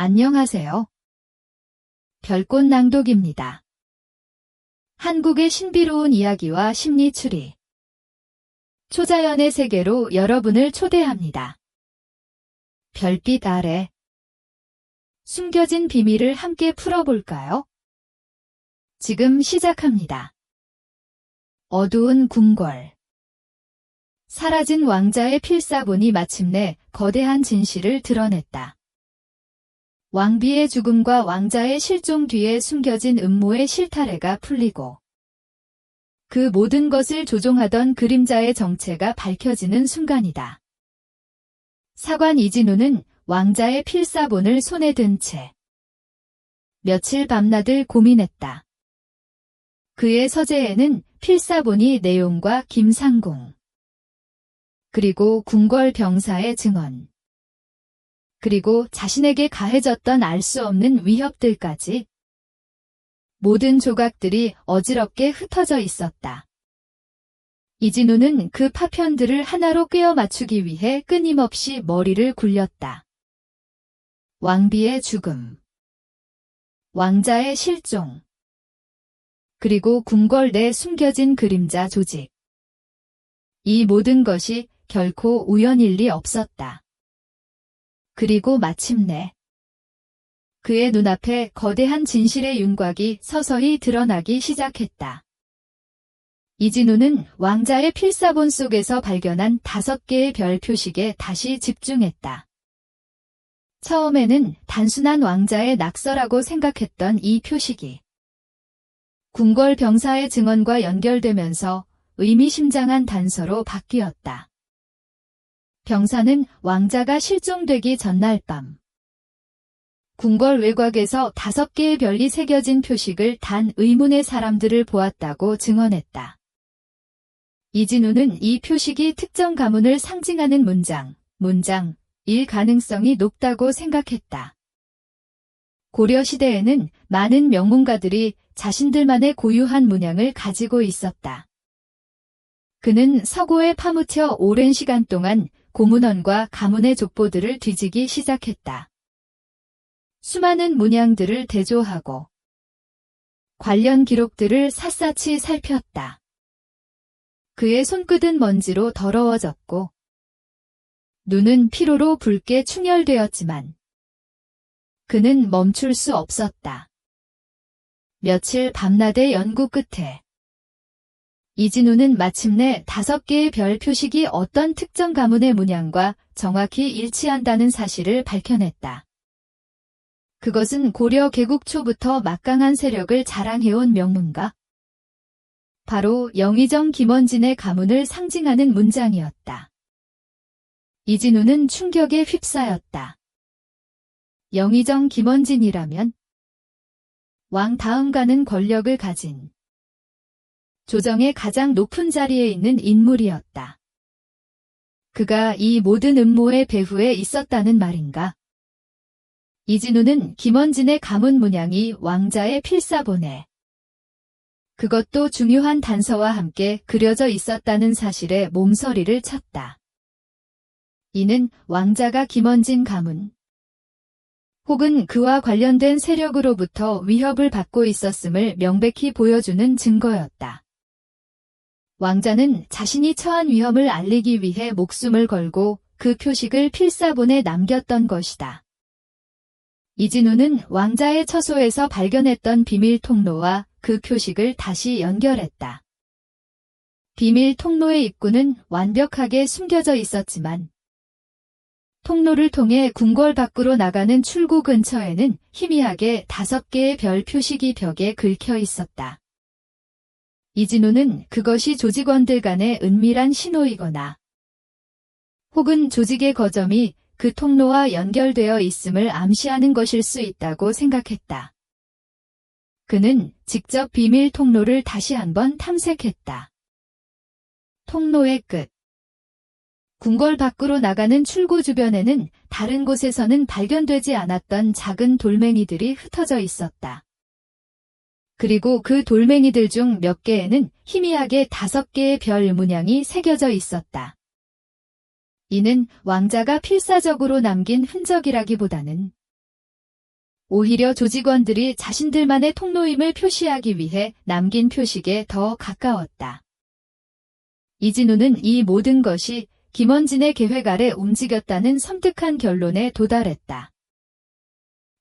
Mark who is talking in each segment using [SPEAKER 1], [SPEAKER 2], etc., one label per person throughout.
[SPEAKER 1] 안녕하세요. 별꽃 낭독입니다. 한국의 신비로운 이야기와 심리 추리. 초자연의 세계로 여러분을 초대합니다. 별빛 아래. 숨겨진 비밀을 함께 풀어볼까요? 지금 시작합니다. 어두운 궁궐. 사라진 왕자의 필사본이 마침내 거대한 진실을 드러냈다. 왕비의 죽음과 왕자의 실종 뒤에 숨겨진 음모의 실타래가 풀리고 그 모든 것을 조종하던 그림자의 정체가 밝혀지는 순간이다. 사관 이진우는 왕자의 필사본을 손에 든 채 며칠 밤낮을 고민했다. 그의 서재에는 필사본이 내용과 김상궁, 그리고 궁궐 병사의 증언, 그리고 자신에게 가해졌던 알 수 없는 위협들까지 모든 조각들이 어지럽게 흩어져 있었다. 이진우는 그 파편들을 하나로 꿰어 맞추기 위해 끊임없이 머리를 굴렸다. 왕비의 죽음, 왕자의 실종, 그리고 궁궐 내 숨겨진 그림자 조직. 이 모든 것이 결코 우연일 리 없었다. 그리고 마침내 그의 눈앞에 거대한 진실의 윤곽이 서서히 드러나기 시작했다. 이진우는 왕자의 필사본 속에서 발견한 5개의 별 표식에 다시 집중했다. 처음에는 단순한 왕자의 낙서라고 생각했던 이 표식이 궁궐 병사의 증언과 연결되면서 의미심장한 단서로 바뀌었다. 병사는 왕자가 실종되기 전날 밤 궁궐 외곽에서 5개의 별이 새겨진 표식을 단 의문의 사람들을 보았다고 증언했다. 이진우는 이 표식이 특정 가문을 상징하는 문장일 가능성이 높다고 생각했다. 고려 시대에는 많은 명문가들이 자신들만의 고유한 문양을 가지고 있었다. 그는 서고에 파묻혀 오랜 시간 동안 고문원과 가문의 족보들을 뒤지기 시작했다. 수많은 문양들을 대조하고 관련 기록들을 샅샅이 살폈다. 그의 손끝은 먼지로 더러워졌고 눈은 피로로 붉게 충혈되었지만 그는 멈출 수 없었다. 며칠 밤낮의 연구 끝에 이진우는 마침내 5개의 별 표식이 어떤 특정 가문의 문양과 정확히 일치한다는 사실을 밝혀냈다. 그것은 고려 개국 초부터 막강한 세력을 자랑해온 명문가, 바로 영의정 김원진의 가문을 상징하는 문장이었다. 이진우는 충격에 휩싸였다. 영의정 김원진이라면 왕 다음 가는 권력을 가진 조정의 가장 높은 자리에 있는 인물이었다. 그가 이 모든 음모의 배후에 있었다는 말인가? 이진우는 김원진의 가문 문양이 왕자의 필사본에 그것도 중요한 단서와 함께 그려져 있었다는 사실에 몸서리를 쳤다. 이는 왕자가 김원진 가문 혹은 그와 관련된 세력으로부터 위협을 받고 있었음을 명백히 보여주는 증거였다. 왕자는 자신이 처한 위험을 알리기 위해 목숨을 걸고 그 표식을 필사본에 남겼던 것이다. 이진우는 왕자의 처소에서 발견했던 비밀 통로와 그 표식을 다시 연결했다. 비밀 통로의 입구는 완벽하게 숨겨져 있었지만 통로를 통해 궁궐 밖으로 나가는 출구 근처에는 희미하게 5개의 별 표식이 벽에 긁혀 있었다. 이진우는 그것이 조직원들 간의 은밀한 신호이거나 혹은 조직의 거점이 그 통로와 연결되어 있음을 암시하는 것일 수 있다고 생각했다. 그는 직접 비밀 통로를 다시 한번 탐색했다. 통로의 끝. 궁궐 밖으로 나가는 출구 주변에는 다른 곳에서는 발견되지 않았던 작은 돌멩이들이 흩어져 있었다. 그리고 그 돌멩이들 중 몇 개에는 희미하게 5개의 별 문양이 새겨져 있었다. 이는 왕자가 필사적으로 남긴 흔적이라기보다는 오히려 조직원들이 자신들만의 통로임을 표시하기 위해 남긴 표식에 더 가까웠다. 이진우는 이 모든 것이 김원진의 계획 아래 움직였다는 섬뜩한 결론에 도달했다.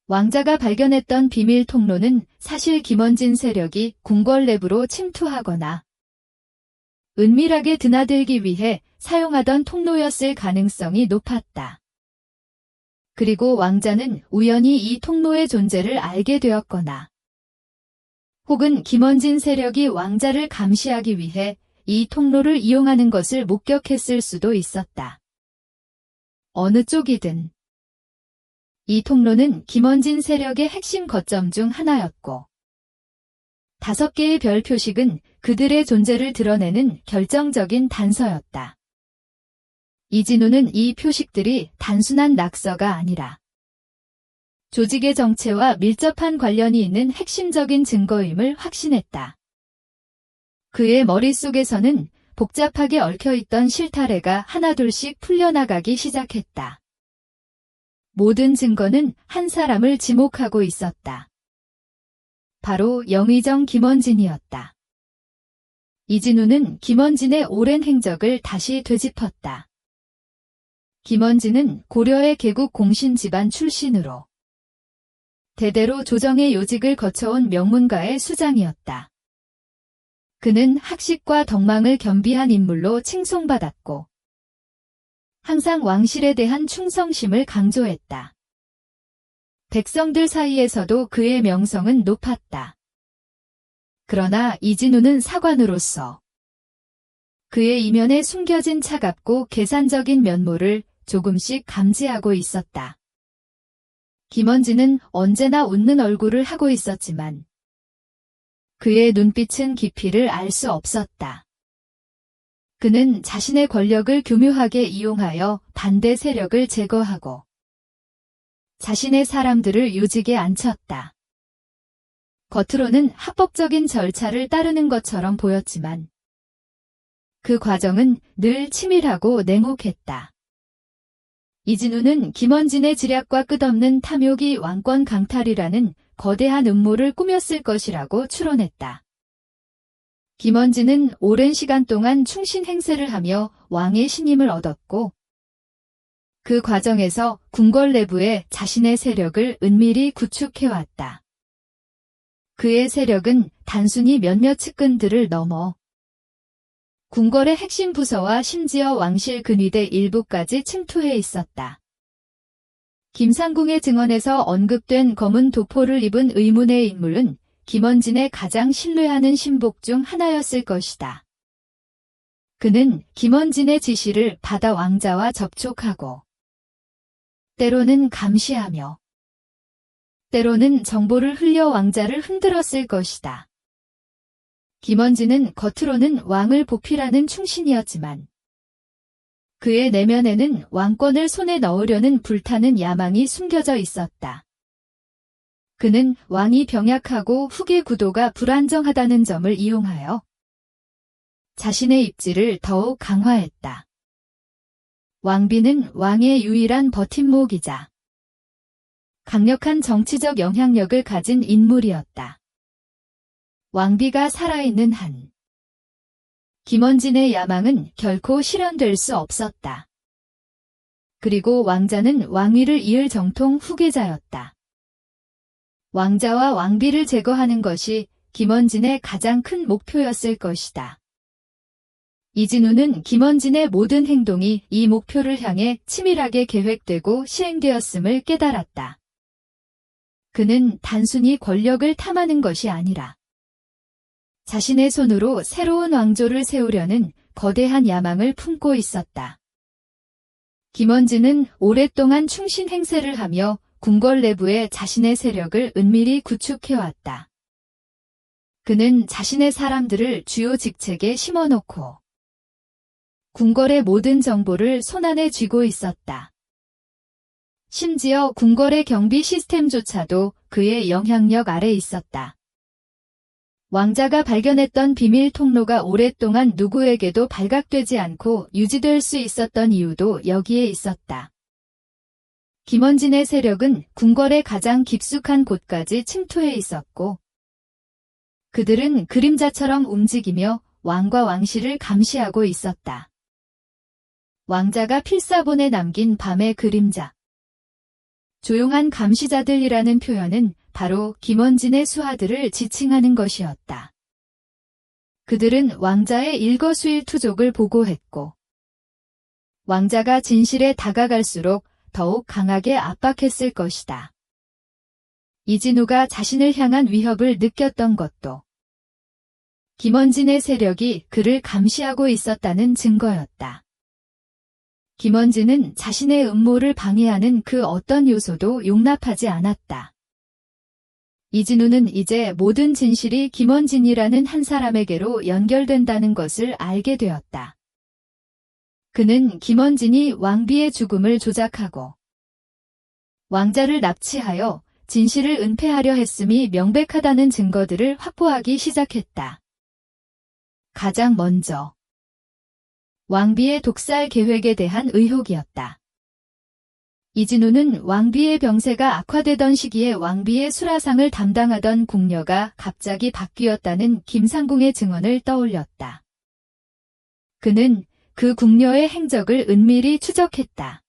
[SPEAKER 1] 왕자가 발견했던 비밀 통로는 사실 김원진 세력이 궁궐 내부로 침투하거나 은밀하게 드나들기 위해 사용하던 통로였을 가능성이 높았다. 그리고 왕자는 우연히 이 통로의 존재를 알게 되었거나 혹은 김원진 세력이 왕자를 감시하기 위해 이 통로를 이용하는 것을 목격했을 수도 있었다. 어느 쪽이든 이 통로는 김원진 세력의 핵심 거점 중 하나였고 5개의 별 표식은 그들의 존재를 드러내는 결정적인 단서였다. 이진우는 이 표식들이 단순한 낙서가 아니라 조직의 정체와 밀접한 관련이 있는 핵심적인 증거임을 확신했다. 그의 머릿속에서는 복잡하게 얽혀있던 실타래가 하나둘씩 풀려나가기 시작했다. 모든 증거는 한 사람을 지목하고 있었다. 바로 영의정 김원진이었다. 이진우는 김원진의 오랜 행적을 다시 되짚었다. 김원진은 고려의 개국 공신 집안 출신으로 대대로 조정의 요직을 거쳐온 명문가의 수장이었다. 그는 학식과 덕망을 겸비한 인물로 칭송받았고 항상 왕실에 대한 충성심을 강조했다. 백성들 사이에서도 그의 명성은 높았다. 그러나 이진우는 사관으로서 그의 이면에 숨겨진 차갑고 계산적인 면모를 조금씩 감지하고 있었다. 김원진은 언제나 웃는 얼굴을 하고 있었지만 그의 눈빛은 깊이를 알 수 없었다. 그는 자신의 권력을 교묘하게 이용하여 반대 세력을 제거하고 자신의 사람들을 요직에 앉혔다. 겉으로는 합법적인 절차를 따르는 것처럼 보였지만 그 과정은 늘 치밀하고 냉혹했다. 이진우는 김원진의 지략과 끝없는 탐욕이 왕권 강탈이라는 거대한 음모를 꾸몄을 것이라고 추론했다. 김원진은 오랜 시간 동안 충신 행세를 하며 왕의 신임을 얻었고 그 과정에서 궁궐 내부에 자신의 세력을 은밀히 구축해왔다. 그의 세력은 단순히 몇몇 측근들을 넘어 궁궐의 핵심 부서와 심지어 왕실 근위대 일부까지 침투해 있었다. 김상궁의 증언에서 언급된 검은 도포를 입은 의문의 인물은 김원진의 가장 신뢰하는 신복 중 하나였을 것이다. 그는 김원진의 지시를 받아 왕자와 접촉하고 때로는 감시하며 때로는 정보를 흘려 왕자를 흔들었을 것이다. 김원진은 겉으로는 왕을 보필하는 충신이었지만 그의 내면에는 왕권을 손에 넣으려는 불타는 야망이 숨겨져 있었다. 그는 왕이 병약하고 후계 구도가 불안정하다는 점을 이용하여 자신의 입지를 더욱 강화했다. 왕비는 왕의 유일한 버팀목이자 강력한 정치적 영향력을 가진 인물이었다. 왕비가 살아있는 한 김원진의 야망은 결코 실현될 수 없었다. 그리고 왕자는 왕위를 이을 정통 후계자였다. 왕자와 왕비를 제거하는 것이 김원진의 가장 큰 목표였을 것이다. 이진우는 김원진의 모든 행동이 이 목표를 향해 치밀하게 계획되고 시행되었음을 깨달았다. 그는 단순히 권력을 탐하는 것이 아니라 자신의 손으로 새로운 왕조를 세우려는 거대한 야망을 품고 있었다. 김원진은 오랫동안 충신 행세를 하며 궁궐 내부에 자신의 세력을 은밀히 구축해왔다. 그는 자신의 사람들을 주요 직책에 심어놓고 궁궐의 모든 정보를 손안에 쥐고 있었다. 심지어 궁궐의 경비 시스템조차도 그의 영향력 아래 있었다. 왕자가 발견했던 비밀 통로가 오랫동안 누구에게도 발각되지 않고 유지될 수 있었던 이유도 여기에 있었다. 김원진의 세력은 궁궐의 가장 깊숙한 곳까지 침투해 있었고, 그들은 그림자처럼 움직이며 왕과 왕실을 감시하고 있었다. 왕자가 필사본에 남긴 밤의 그림자. 조용한 감시자들이라는 표현은 바로 김원진의 수하들을 지칭하는 것이었다. 그들은 왕자의 일거수일투족을 보고했고, 왕자가 진실에 다가갈수록 더욱 강하게 압박했을 것이다. 이진우가 자신을 향한 위협을 느꼈던 것도 김원진의 세력이 그를 감시하고 있었다는 증거였다. 김원진은 자신의 음모를 방해하는 그 어떤 요소도 용납하지 않았다. 이진우는 이제 모든 진실이 김원진이라는 한 사람에게로 연결된다는 것을 알게 되었다. 그는 김원진이 왕비의 죽음을 조작하고 왕자를 납치하여 진실을 은폐하려 했음이 명백하다는 증거들을 확보하기 시작했다. 가장 먼저 왕비의 독살 계획에 대한 의혹이었다. 이진우는 왕비의 병세가 악화되던 시기에 왕비의 수라상을 담당하던 궁녀가 갑자기 바뀌었다는 김상궁의 증언을 떠올렸다. 그는 그 궁녀의 행적을 은밀히 추적했다.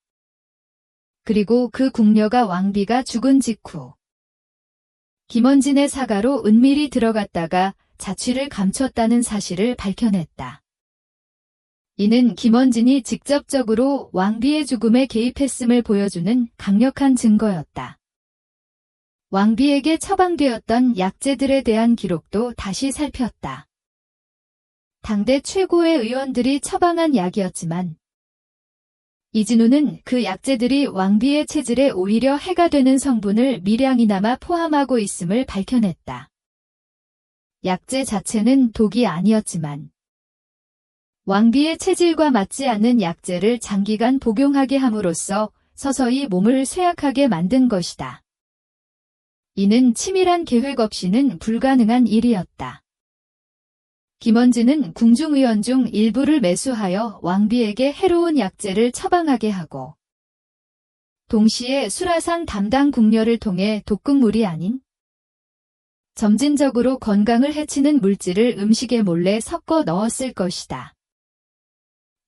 [SPEAKER 1] 그리고 그 궁녀가 왕비가 죽은 직후 김원진의 사가로 은밀히 들어갔다가 자취를 감췄다는 사실을 밝혀냈다. 이는 김원진이 직접적으로 왕비의 죽음에 개입했음을 보여주는 강력한 증거였다. 왕비에게 처방되었던 약재들에 대한 기록도 다시 살폈다. 당대 최고의 의원들이 처방한 약이었지만 이진우는 그 약재들이 왕비의 체질에 오히려 해가 되는 성분을 미량이나마 포함하고 있음을 밝혀냈다. 약재 자체는 독이 아니었지만 왕비의 체질과 맞지 않는 약재를 장기간 복용하게 함으로써 서서히 몸을 쇠약하게 만든 것이다. 이는 치밀한 계획 없이는 불가능한 일이었다. 김원진은 궁중의원 중 일부를 매수하여 왕비에게 해로운 약재를 처방하게 하고 동시에 수라상 담당 궁녀를 통해 독극물이 아닌 점진적으로 건강을 해치는 물질을 음식에 몰래 섞어 넣었을 것이다.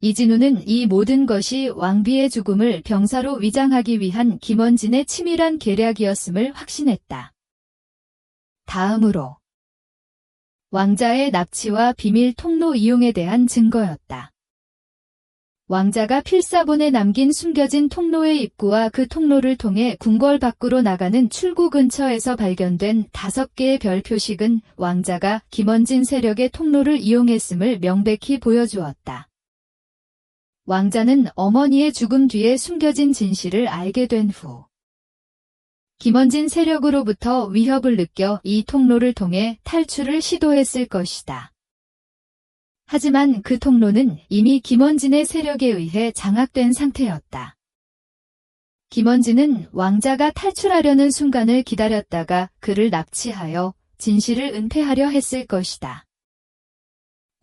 [SPEAKER 1] 이진우는 이 모든 것이 왕비의 죽음을 병사로 위장하기 위한 김원진의 치밀한 계략이었음을 확신했다. 다음으로 왕자의 납치와 비밀 통로 이용에 대한 증거였다. 왕자가 필사본에 남긴 숨겨진 통로의 입구와 그 통로를 통해 궁궐 밖으로 나가는 출구 근처에서 발견된 5개의 별 표식은 왕자가 김원진 세력의 통로를 이용했음을 명백히 보여주었다. 왕자는 어머니의 죽음 뒤에 숨겨진 진실을 알게 된 후 김원진 세력으로부터 위협을 느껴 이 통로를 통해 탈출을 시도했을 것이다. 하지만 그 통로는 이미 김원진의 세력에 의해 장악된 상태였다. 김원진은 왕자가 탈출하려는 순간을 기다렸다가 그를 납치하여 진실을 은폐하려 했을 것이다.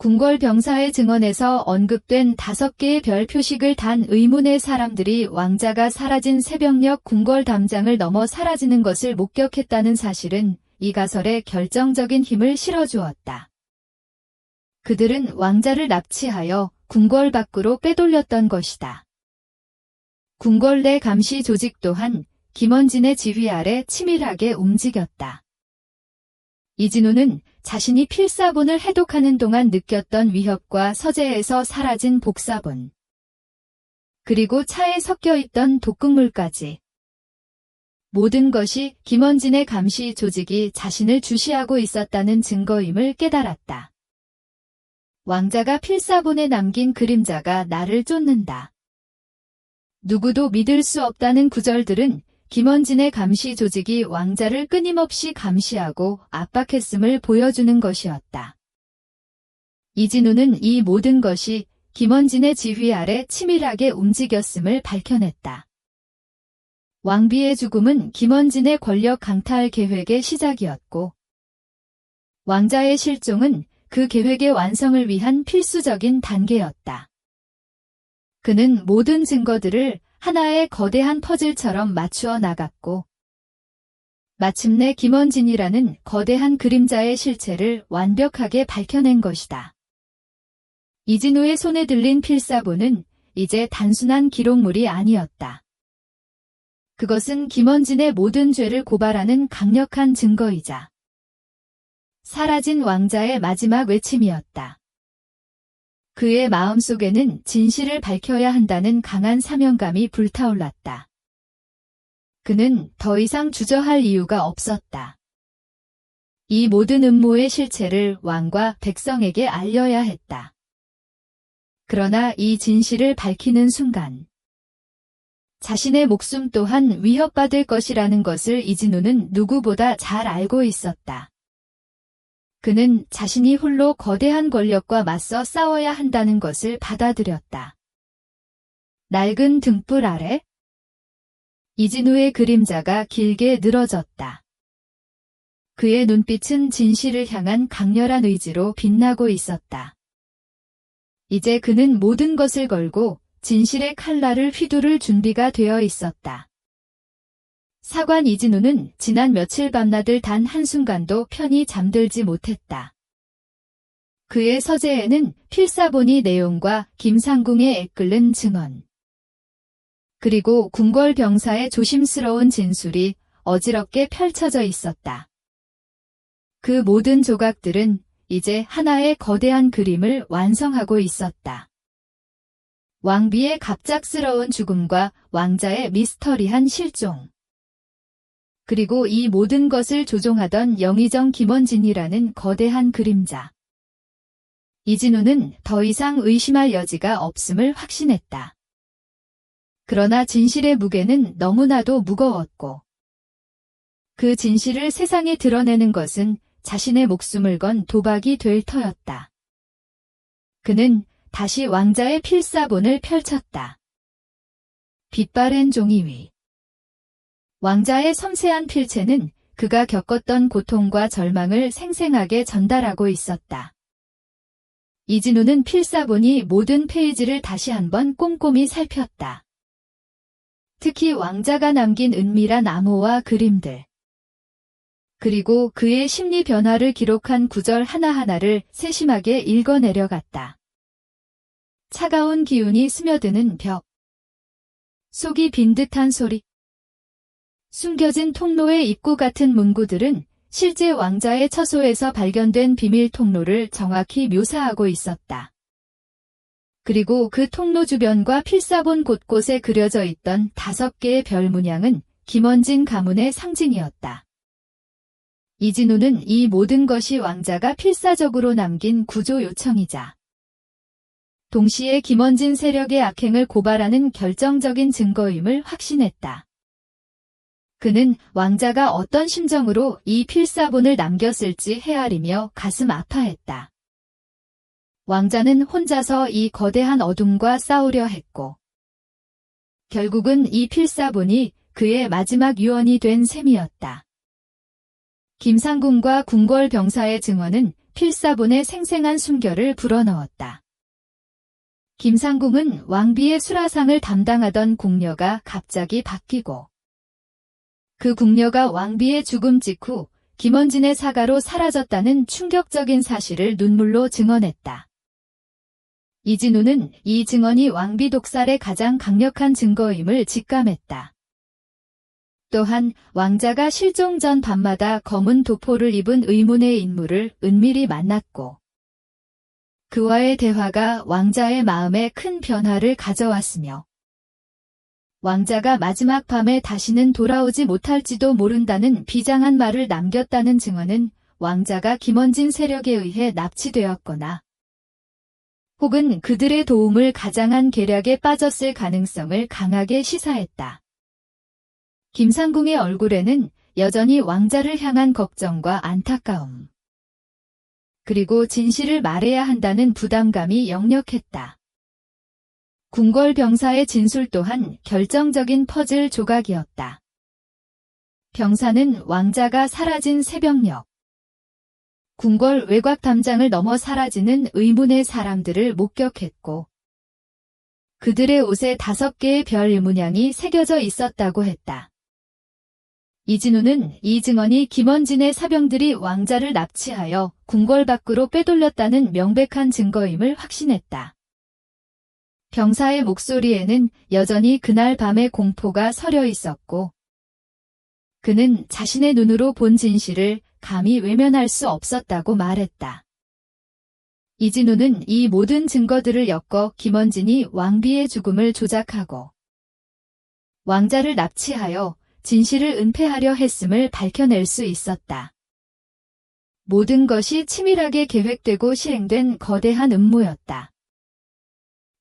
[SPEAKER 1] 궁궐 병사의 증언에서 언급된 5개의 별 표식을 단 의문의 사람들이 왕자가 사라진 새벽녘 궁궐 담장을 넘어 사라지는 것을 목격했다는 사실은 이 가설에 결정적인 힘을 실어주었다. 그들은 왕자를 납치하여 궁궐 밖으로 빼돌렸던 것이다. 궁궐 내 감시 조직 또한 김원진의 지휘 아래 치밀하게 움직였다. 이진우는 자신이 필사본을 해독하는 동안 느꼈던 위협과 서재에서 사라진 복사본, 그리고 차에 섞여 있던 독극물까지 모든 것이 김원진의 감시 조직이 자신을 주시하고 있었다는 증거임을 깨달았다. 왕자가 필사본에 남긴 그림자가 나를 쫓는다. 누구도 믿을 수 없다는 구절들은 김원진의 감시 조직이 왕자를 끊임없이 감시하고 압박했음을 보여주는 것이었다. 이진우는 이 모든 것이 김원진의 지휘 아래 치밀하게 움직였음을 밝혀냈다. 왕비의 죽음은 김원진의 권력 강탈 계획의 시작이었고, 왕자의 실종은 그 계획의 완성을 위한 필수적인 단계였다. 그는 모든 증거들을 하나의 거대한 퍼즐처럼 맞추어 나갔고, 마침내 김원진이라는 거대한 그림자의 실체를 완벽하게 밝혀낸 것이다. 이진우의 손에 들린 필사본은 이제 단순한 기록물이 아니었다. 그것은 김원진의 모든 죄를 고발하는 강력한 증거이자 사라진 왕자의 마지막 외침이었다. 그의 마음속에는 진실을 밝혀야 한다는 강한 사명감이 불타올랐다. 그는 더 이상 주저할 이유가 없었다. 이 모든 음모의 실체를 왕과 백성에게 알려야 했다. 그러나 이 진실을 밝히는 순간 자신의 목숨 또한 위협받을 것이라는 것을 이진우는 누구보다 잘 알고 있었다. 그는 자신이 홀로 거대한 권력과 맞서 싸워야 한다는 것을 받아들였다. 낡은 등불 아래 이진우의 그림자가 길게 늘어졌다. 그의 눈빛은 진실을 향한 강렬한 의지로 빛나고 있었다. 이제 그는 모든 것을 걸고 진실의 칼날을 휘두를 준비가 되어 있었다. 사관 이진우는 지난 며칠 밤낮을 단 한순간도 편히 잠들지 못했다. 그의 서재에는 필사본의 내용과 김상궁의 애끓는 증언, 그리고 궁궐 병사의 조심스러운 진술이 어지럽게 펼쳐져 있었다. 그 모든 조각들은 이제 하나의 거대한 그림을 완성하고 있었다. 왕비의 갑작스러운 죽음과 왕자의 미스터리한 실종. 그리고 이 모든 것을 조종하던 영의정 김원진이라는 거대한 그림자. 이진우는 더 이상 의심할 여지가 없음을 확신했다. 그러나 진실의 무게는 너무나도 무거웠고, 그 진실을 세상에 드러내는 것은 자신의 목숨을 건 도박이 될 터였다. 그는 다시 왕자의 필사본을 펼쳤다. 빛바랜 종이 위. 왕자의 섬세한 필체는 그가 겪었던 고통과 절망을 생생하게 전달하고 있었다. 이진우는 필사본이 모든 페이지를 다시 한번 꼼꼼히 살폈다. 특히 왕자가 남긴 은밀한 암호와 그림들, 그리고 그의 심리 변화를 기록한 구절 하나하나를 세심하게 읽어내려갔다. 차가운 기운이 스며드는 벽, 속이 빈 듯한 소리, 숨겨진 통로의 입구 같은 문구들은 실제 왕자의 처소에서 발견된 비밀 통로를 정확히 묘사하고 있었다. 그리고 그 통로 주변과 필사본 곳곳에 그려져 있던 5개의 별 문양은 김원진 가문의 상징이었다. 이진우는 이 모든 것이 왕자가 필사적으로 남긴 구조 요청이자 동시에 김원진 세력의 악행을 고발하는 결정적인 증거임을 확신했다. 그는 왕자가 어떤 심정으로 이 필사본을 남겼을지 헤아리며 가슴 아파했다. 왕자는 혼자서 이 거대한 어둠과 싸우려 했고, 결국은 이 필사본이 그의 마지막 유언이 된 셈이었다. 김상궁과 궁궐 병사의 증언은 필사본의 생생한 순결을 불어넣었다. 김상궁은 왕비의 수라상을 담당하던 궁녀가 갑자기 바뀌고, 그 궁녀가 왕비의 죽음 직후 김원진의 사가로 사라졌다는 충격적인 사실을 눈물로 증언했다. 이진우는 이 증언이 왕비 독살의 가장 강력한 증거임을 직감했다. 또한 왕자가 실종 전 밤마다 검은 도포를 입은 의문의 인물을 은밀히 만났고, 그와의 대화가 왕자의 마음에 큰 변화를 가져왔으며, 왕자가 마지막 밤에 다시는 돌아오지 못할지도 모른다는 비장한 말을 남겼다는 증언은 왕자가 김원진 세력에 의해 납치되었거나 혹은 그들의 도움을 가장한 계략에 빠졌을 가능성을 강하게 시사했다. 김상궁의 얼굴에는 여전히 왕자를 향한 걱정과 안타까움, 그리고 진실을 말해야 한다는 부담감이 역력했다. 궁궐 병사의 진술 또한 결정적인 퍼즐 조각이었다. 병사는 왕자가 사라진 새벽녘, 궁궐 외곽 담장을 넘어 사라지는 의문의 사람들을 목격했고, 그들의 옷에 5개의 별 문양이 새겨져 있었다고 했다. 이진우는 이 증언이 김원진의 사병들이 왕자를 납치하여 궁궐 밖으로 빼돌렸다는 명백한 증거임을 확신했다. 병사의 목소리에는 여전히 그날 밤의 공포가 서려 있었고 그는 자신의 눈으로 본 진실을 감히 외면할 수 없었다고 말했다. 이진우는 이 모든 증거들을 엮어 김원진이 왕비의 죽음을 조작하고 왕자를 납치하여 진실을 은폐하려 했음을 밝혀낼 수 있었다. 모든 것이 치밀하게 계획되고 실행된 거대한 음모였다.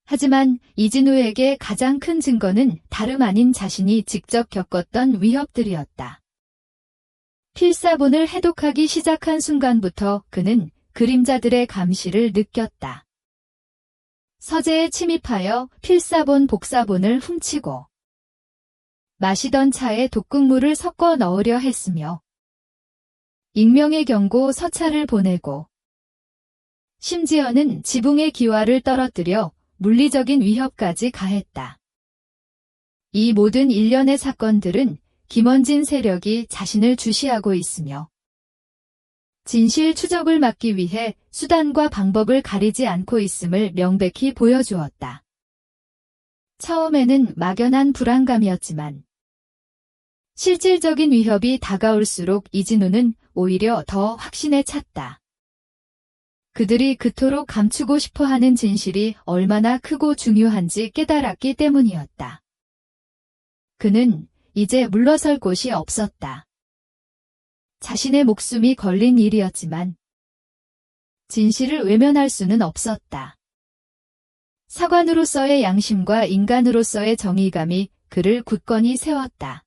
[SPEAKER 1] 하지만 이진우에게 가장 큰 증거는 다름 아닌 자신이 직접 겪었던 위협들이었다. 필사본을 해독하기 시작한 순간부터 그는 그림자들의 감시를 느꼈다. 서재에 침입하여 필사본 복사본을 훔치고 마시던 차에 독극물을 섞어 넣으려 했으며 익명의 경고 서찰을 보내고 심지어는 지붕의 기와를 떨어뜨려 물리적인 위협까지 가했다. 이 모든 일련의 사건들은 김원진 세력이 자신을 주시하고 있으며 진실 추적을 막기 위해 수단과 방법을 가리지 않고 있음을 명백히 보여주었다. 처음에는 막연한 불안감이었지만 실질적인 위협이 다가올수록 이진우는 오히려 더 확신에 찼다. 그들이 그토록 감추고 싶어하는 진실이 얼마나 크고 중요한지 깨달았기 때문이었다. 그는 이제 물러설 곳이 없었다. 자신의 목숨이 걸린 일이었지만 진실을 외면할 수는 없었다. 사관으로서의 양심과 인간으로서의 정의감이 그를 굳건히 세웠다.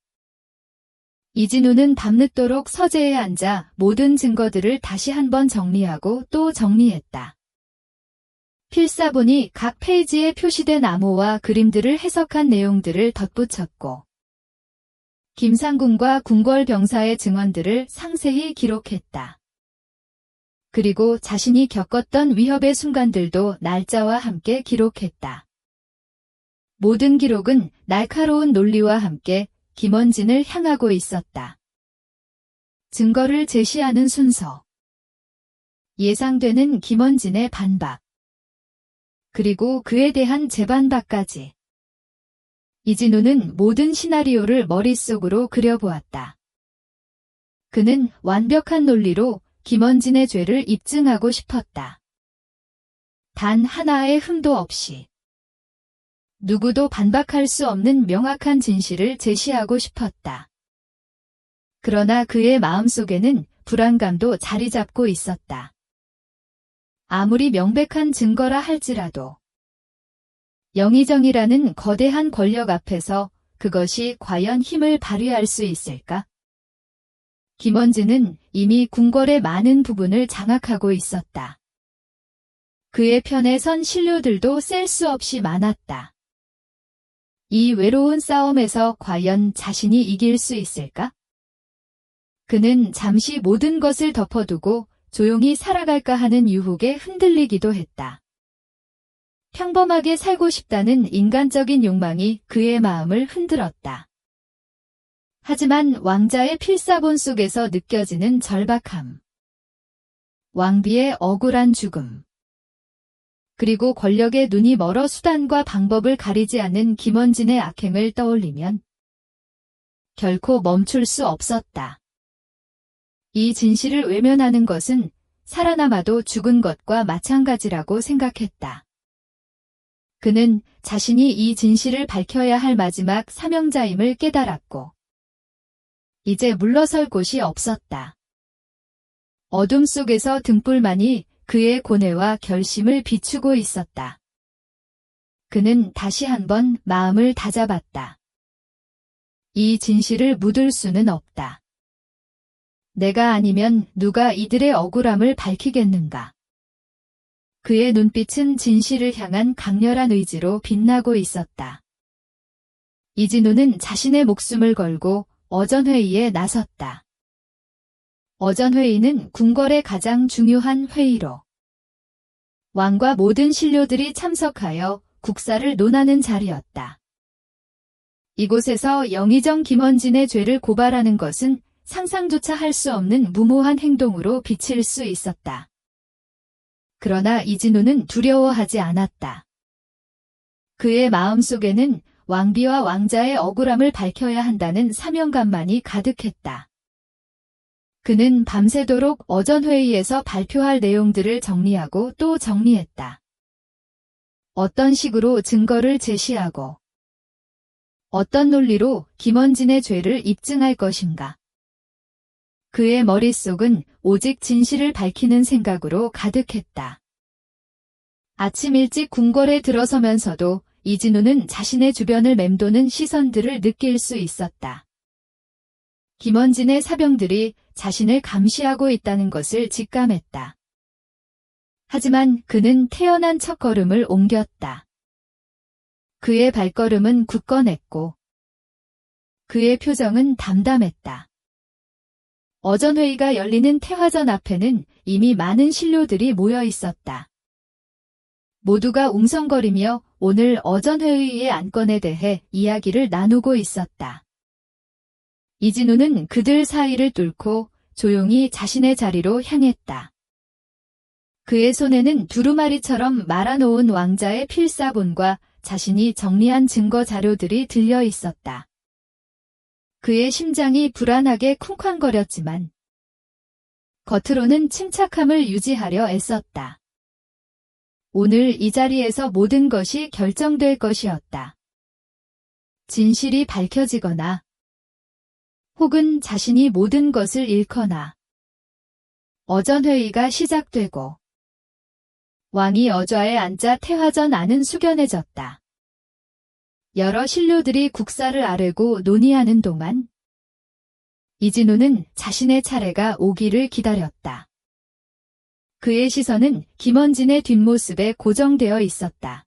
[SPEAKER 1] 이진우는 밤늦도록 서재에 앉아 모든 증거들을 다시 한번 정리하고 또 정리했다. 필사본이 각 페이지에 표시된 암호와 그림들을 해석한 내용들을 덧붙였고 김상궁과 궁궐 병사의 증언들을 상세히 기록했다. 그리고 자신이 겪었던 위협의 순간들도 날짜와 함께 기록했다. 모든 기록은 날카로운 논리와 함께 김원진을 향하고 있었다. 증거를 제시하는 순서. 예상되는 김원진의 반박. 그리고 그에 대한 재반박까지. 이진우는 모든 시나리오를 머릿속으로 그려보았다. 그는 완벽한 논리로 김원진의 죄를 입증하고 싶었다. 단 하나의 흠도 없이. 누구도 반박할 수 없는 명확한 진실을 제시하고 싶었다. 그러나 그의 마음속에는 불안감도 자리 잡고 있었다. 아무리 명백한 증거라 할지라도 영의정이라는 거대한 권력 앞에서 그것이 과연 힘을 발휘할 수 있을까? 김원진은 이미 궁궐의 많은 부분을 장악하고 있었다. 그의 편에 선 신료들도 셀 수 없이 많았다. 이 외로운 싸움에서 과연 자신이 이길 수 있을까? 그는 잠시 모든 것을 덮어두고 조용히 살아갈까 하는 유혹에 흔들리기도 했다. 평범하게 살고 싶다는 인간적인 욕망이 그의 마음을 흔들었다. 하지만 왕자의 필사본 속에서 느껴지는 절박함, 왕비의 억울한 죽음, 그리고 권력의 눈이 멀어 수단과 방법을 가리지 않는 김원진의 악행을 떠올리면 결코 멈출 수 없었다. 이 진실을 외면하는 것은 살아남아도 죽은 것과 마찬가지라고 생각했다. 그는 자신이 이 진실을 밝혀야 할 마지막 사명자임을 깨달았고 이제 물러설 곳이 없었다. 어둠 속에서 등불만이 그의 고뇌와 결심을 비추고 있었다. 그는 다시 한번 마음을 다잡았다. 이 진실을 묻을 수는 없다. 내가 아니면 누가 이들의 억울함을 밝히겠는가? 그의 눈빛은 진실을 향한 강렬한 의지로 빛나고 있었다. 이진우는 자신의 목숨을 걸고 어전회의에 나섰다. 어전회의는 궁궐의 가장 중요한 회의로 왕과 모든 신료들이 참석하여 국사를 논하는 자리였다. 이곳에서 영의정 김원진의 죄를 고발하는 것은 상상조차 할 수 없는 무모한 행동으로 비칠 수 있었다. 그러나 이진우는 두려워하지 않았다. 그의 마음속에는 왕비와 왕자의 억울함을 밝혀야 한다는 사명감만이 가득했다. 그는 밤새도록 어전회의에서 발표할 내용들을 정리하고 또 정리했다. 어떤 식으로 증거를 제시하고 어떤 논리로 김원진의 죄를 입증할 것인가. 그의 머릿속은 오직 진실을 밝히는 생각으로 가득했다. 아침 일찍 궁궐에 들어서면서도 이진우는 자신의 주변을 맴도는 시선들을 느낄 수 있었다. 김원진의 사병들이 자신을 감시하고 있다는 것을 직감했다. 하지만 그는 태연한 첫걸음을 옮겼다. 그의 발걸음은 굳건했고 그의 표정은 담담했다. 어전회의가 열리는 태화전 앞에는 이미 많은 신료들이 모여 있었다. 모두가 웅성거리며 오늘 어전회의의 안건에 대해 이야기를 나누고 있었다. 이진우는 그들 사이를 뚫고 조용히 자신의 자리로 향했다. 그의 손에는 두루마리처럼 말아놓은 왕자의 필사본과 자신이 정리한 증거 자료들이 들려 있었다. 그의 심장이 불안하게 쿵쾅거렸지만 겉으로는 침착함을 유지하려 애썼다. 오늘 이 자리에서 모든 것이 결정될 것이었다. 진실이 밝혀지거나 혹은 자신이 모든 것을 잃거나 어전회의가 시작되고 왕이 어좌에 앉아 태화전 안은 숙연해졌다. 여러 신료들이 국사를 아뢰고 논의하는 동안 이진우는 자신의 차례가 오기를 기다렸다. 그의 시선은 김원진의 뒷모습에 고정되어 있었다.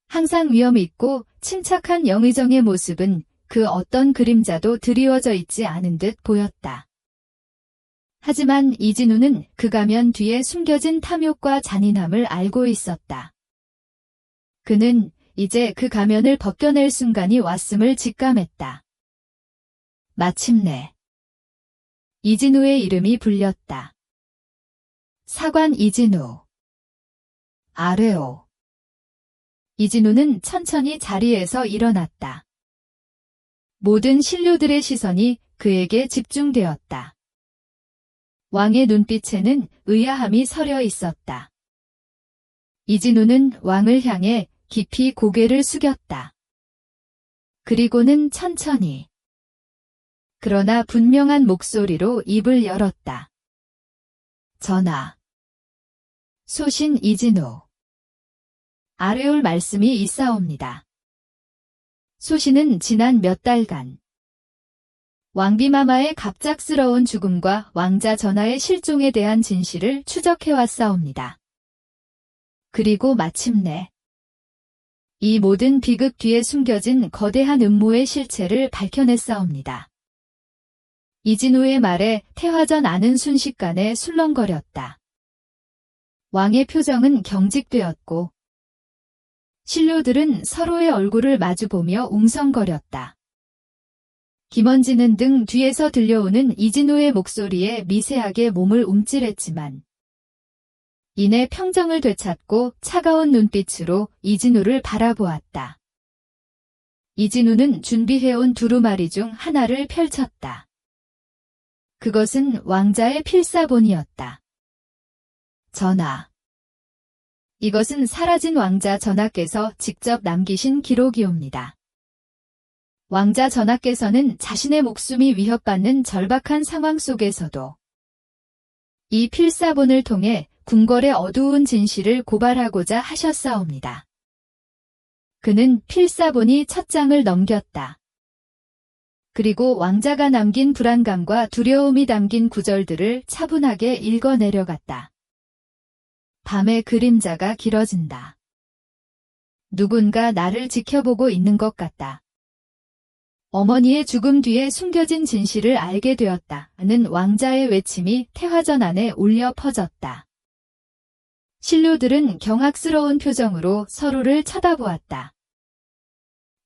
[SPEAKER 1] 항상 위험 있고 침착한 영의정의 모습은 그 어떤 그림자도 드리워져 있지 않은 듯 보였다. 하지만 이진우는 그 가면 뒤에 숨겨진 탐욕과 잔인함을 알고 있었다. 그는 이제 그 가면을 벗겨낼 순간이 왔음을 직감했다. 마침내 이진우의 이름이 불렸다. 사관 이진우. 아뢰오. 이진우는 천천히 자리에서 일어났다. 모든 신료들의 시선이 그에게 집중되었다. 왕의 눈빛에는 의아함이 서려 있었다. 이진우는 왕을 향해 깊이 고개를 숙였다. 그리고는 천천히 그러나 분명한 목소리로 입을 열었다. 전하. 소신 이진우. 아뢰올 말씀이 있사옵니다. 소신은 지난 몇 달간 왕비마마의 갑작스러운 죽음과 왕자 전하의 실종에 대한 진실을 추적해왔사옵니다. 그리고 마침내 이 모든 비극 뒤에 숨겨진 거대한 음모의 실체를 밝혀냈사옵니다. 이진우의 말에 태화전 안은 순식간에 술렁거렸다. 왕의 표정은 경직되었고 신료들은 서로의 얼굴을 마주보며 웅성거렸다. 김원진은 등 뒤에서 들려오는 이진우의 목소리에 미세하게 몸을 움찔했지만 이내 평정을 되찾고 차가운 눈빛으로 이진우를 바라보았다. 이진우는 준비해온 두루마리 중 하나를 펼쳤다. 그것은 왕자의 필사본이었다. 전하. 이것은 사라진 왕자 전하께서 직접 남기신 기록이옵니다. 왕자 전하께서는 자신의 목숨이 위협받는 절박한 상황 속에서도 이 필사본을 통해 궁궐의 어두운 진실을 고발하고자 하셨사옵니다. 그는 필사본이 첫 장을 넘겼다. 그리고 왕자가 남긴 불안감과 두려움이 담긴 구절들을 차분하게 읽어 내려갔다. 밤의 그림자가 길어진다. 누군가 나를 지켜보고 있는 것 같다. 어머니의 죽음 뒤에 숨겨진 진실을 알게 되었다는 왕자의 외침이 태화전 안에 울려 퍼졌다. 신료들은 경악스러운 표정으로 서로를 쳐다보았다.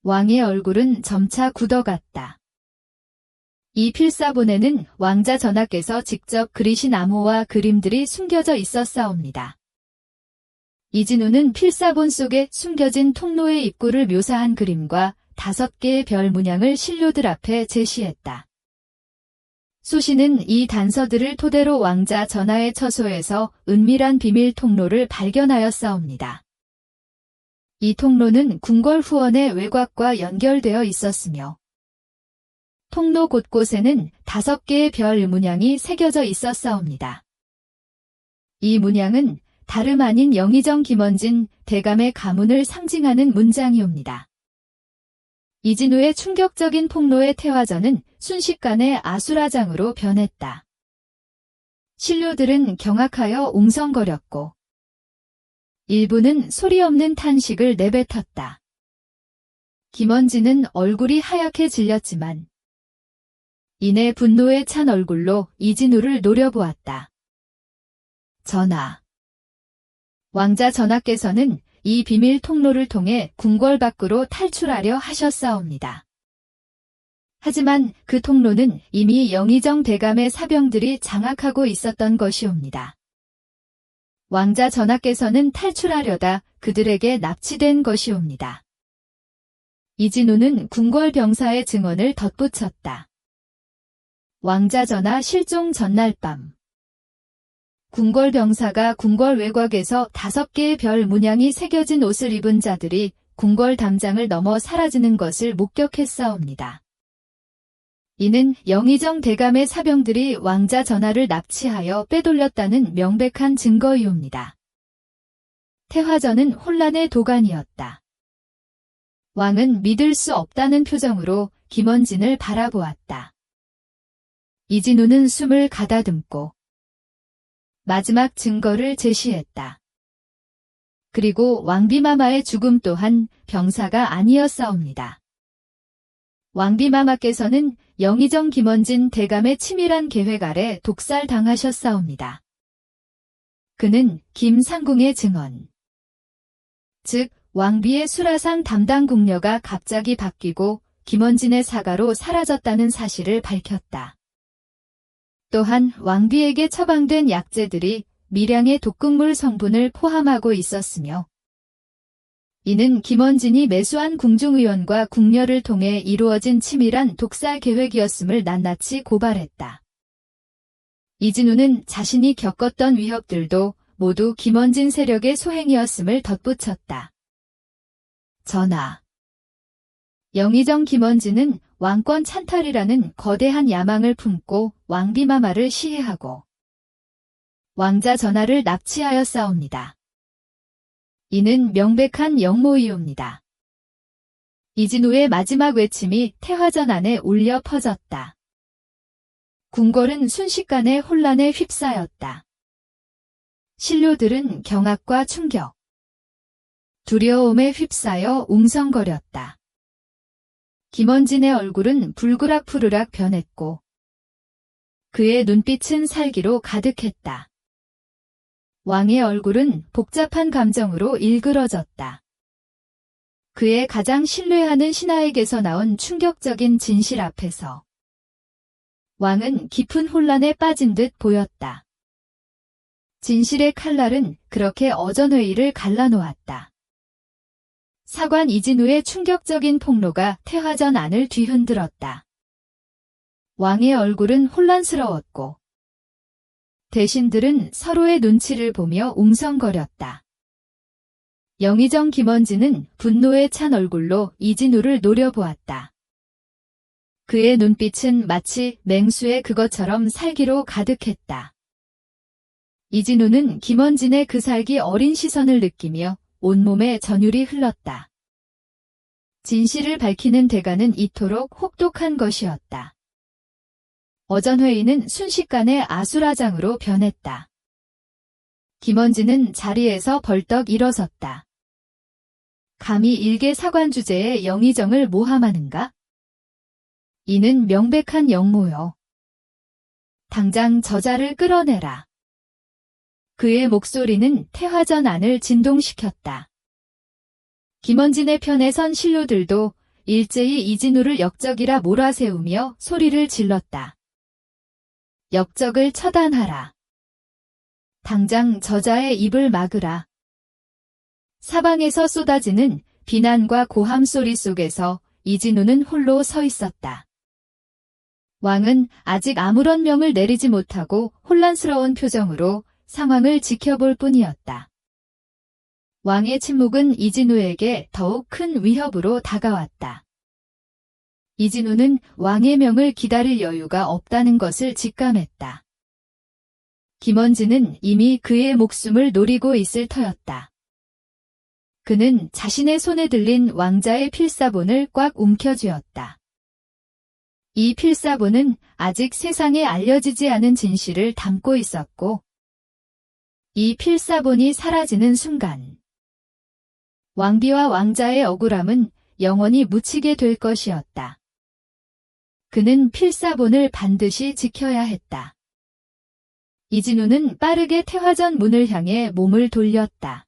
[SPEAKER 1] 왕의 얼굴은 점차 굳어갔다. 이 필사본에는 왕자 전하께서 직접 그리신 암호와 그림들이 숨겨져 있었사옵니다. 이진우는 필사본 속에 숨겨진 통로의 입구를 묘사한 그림과 5개의 별 문양을 신료들 앞에 제시했다. 소신은 이 단서들을 토대로 왕자 전하의 처소에서 은밀한 비밀 통로를 발견하였사옵니다. 이 통로는 궁궐 후원의 외곽과 연결되어 있었으며 통로 곳곳에는 5개의 별 문양이 새겨져 있었사옵니다. 이 문양은 다름 아닌 영의정 김원진 대감의 가문을 상징하는 문장이옵니다. 이진우의 충격적인 폭로의 태화전은 순식간에 아수라장으로 변했다. 신료들은 경악하여 웅성거렸고 일부는 소리 없는 탄식을 내뱉었다. 김원진은 얼굴이 하얗게 질렸지만 이내 분노에 찬 얼굴로 이진우를 노려보았다. 전하. 왕자 전하께서는 이 비밀 통로를 통해 궁궐 밖으로 탈출하려 하셨사옵니다. 하지만 그 통로는 이미 영의정 대감의 사병들이 장악하고 있었던 것이옵니다. 왕자 전하께서는 탈출하려다 그들에게 납치된 것이옵니다. 이진우는 궁궐 병사의 증언을 덧붙였다. 왕자 전하 실종 전날 밤 궁궐 병사가 궁궐 외곽에서 5개의 별 문양이 새겨진 옷을 입은 자들이 궁궐 담장을 넘어 사라지는 것을 목격했사옵니다. 이는 영의정 대감의 사병들이 왕자 전하를 납치하여 빼돌렸다는 명백한 증거이옵니다. 태화전은 혼란의 도가니였다. 왕은 믿을 수 없다는 표정으로 김원진을 바라보았다. 이진우는 숨을 가다듬고 마지막 증거를 제시했다. 그리고 왕비마마의 죽음 또한 병사가 아니었사옵니다. 왕비마마께서는 영의정 김원진 대감의 치밀한 계획 아래 독살당하셨사옵니다. 그는 김상궁의 증언, 즉 왕비의 수라상 담당 궁녀가 갑자기 바뀌고 김원진의 사가로 사라졌다는 사실을 밝혔다. 또한 왕비에게 처방된 약재들이 미량의 독극물 성분을 포함하고 있었으며 이는 김원진이 매수한 궁중의원과 궁녀를 통해 이루어진 치밀한 독살 계획이었음을 낱낱이 고발했다. 이진우는 자신이 겪었던 위협들도 모두 김원진 세력의 소행이었음을 덧붙였다. 전하. 영의정 김원진은 왕권 찬탈이라는 거대한 야망을 품고 왕비마마를 시해하고 왕자 전하를 납치하였사옵니다. 이는 명백한 영모이옵니다. 이진우의 마지막 외침이 태화전 안에 울려 퍼졌다. 궁궐은 순식간에 혼란에 휩싸였다. 신료들은 경악과 충격, 두려움에 휩싸여 웅성거렸다. 김원진의 얼굴은 불그락푸르락 변했고 그의 눈빛은 살기로 가득했다. 왕의 얼굴은 복잡한 감정으로 일그러졌다. 그의 가장 신뢰하는 신하에게서 나온 충격적인 진실 앞에서 왕은 깊은 혼란에 빠진 듯 보였다. 진실의 칼날은 그렇게 어전회의를 갈라놓았다. 사관 이진우의 충격적인 폭로가 태화전 안을 뒤흔들었다. 왕의 얼굴은 혼란스러웠고 대신들은 서로의 눈치를 보며 웅성거렸다. 영의정 김원진은 분노에 찬 얼굴로 이진우를 노려보았다. 그의 눈빛은 마치 맹수의 그것처럼 살기로 가득했다. 이진우는 김원진의 그 살기 어린 시선을 느끼며 온몸에 전율이 흘렀다. 진실을 밝히는 대가는 이토록 혹독한 것이었다. 어전회의는 순식간에 아수라장으로 변했다. 김원진은 자리에서 벌떡 일어섰다. 감히 일개 사관 주제에 영의정을 모함하는가? 이는 명백한 영모요. 당장 저자를 끌어내라. 그의 목소리는 태화전 안을 진동시켰다. 김원진의 편에 선 신료들도 일제히 이진우를 역적이라 몰아세우며 소리를 질렀다. 역적을 처단하라. 당장 저자의 입을 막으라. 사방에서 쏟아지는 비난과 고함 소리 속에서 이진우는 홀로 서 있었다. 왕은 아직 아무런 명을 내리지 못하고 혼란스러운 표정으로 상황을 지켜볼 뿐이었다. 왕의 침묵은 이진우에게 더욱 큰 위협으로 다가왔다. 이진우는 왕의 명을 기다릴 여유가 없다는 것을 직감했다. 김원진은 이미 그의 목숨을 노리고 있을 터였다. 그는 자신의 손에 들린 왕자의 필사본을 꽉 움켜쥐었다. 이 필사본은 아직 세상에 알려지지 않은 진실을 담고 있었고, 이 필사본이 사라지는 순간, 왕비와 왕자의 억울함은 영원히 묻히게 될 것이었다. 그는 필사본을 반드시 지켜야 했다. 이진우는 빠르게 태화전 문을 향해 몸을 돌렸다.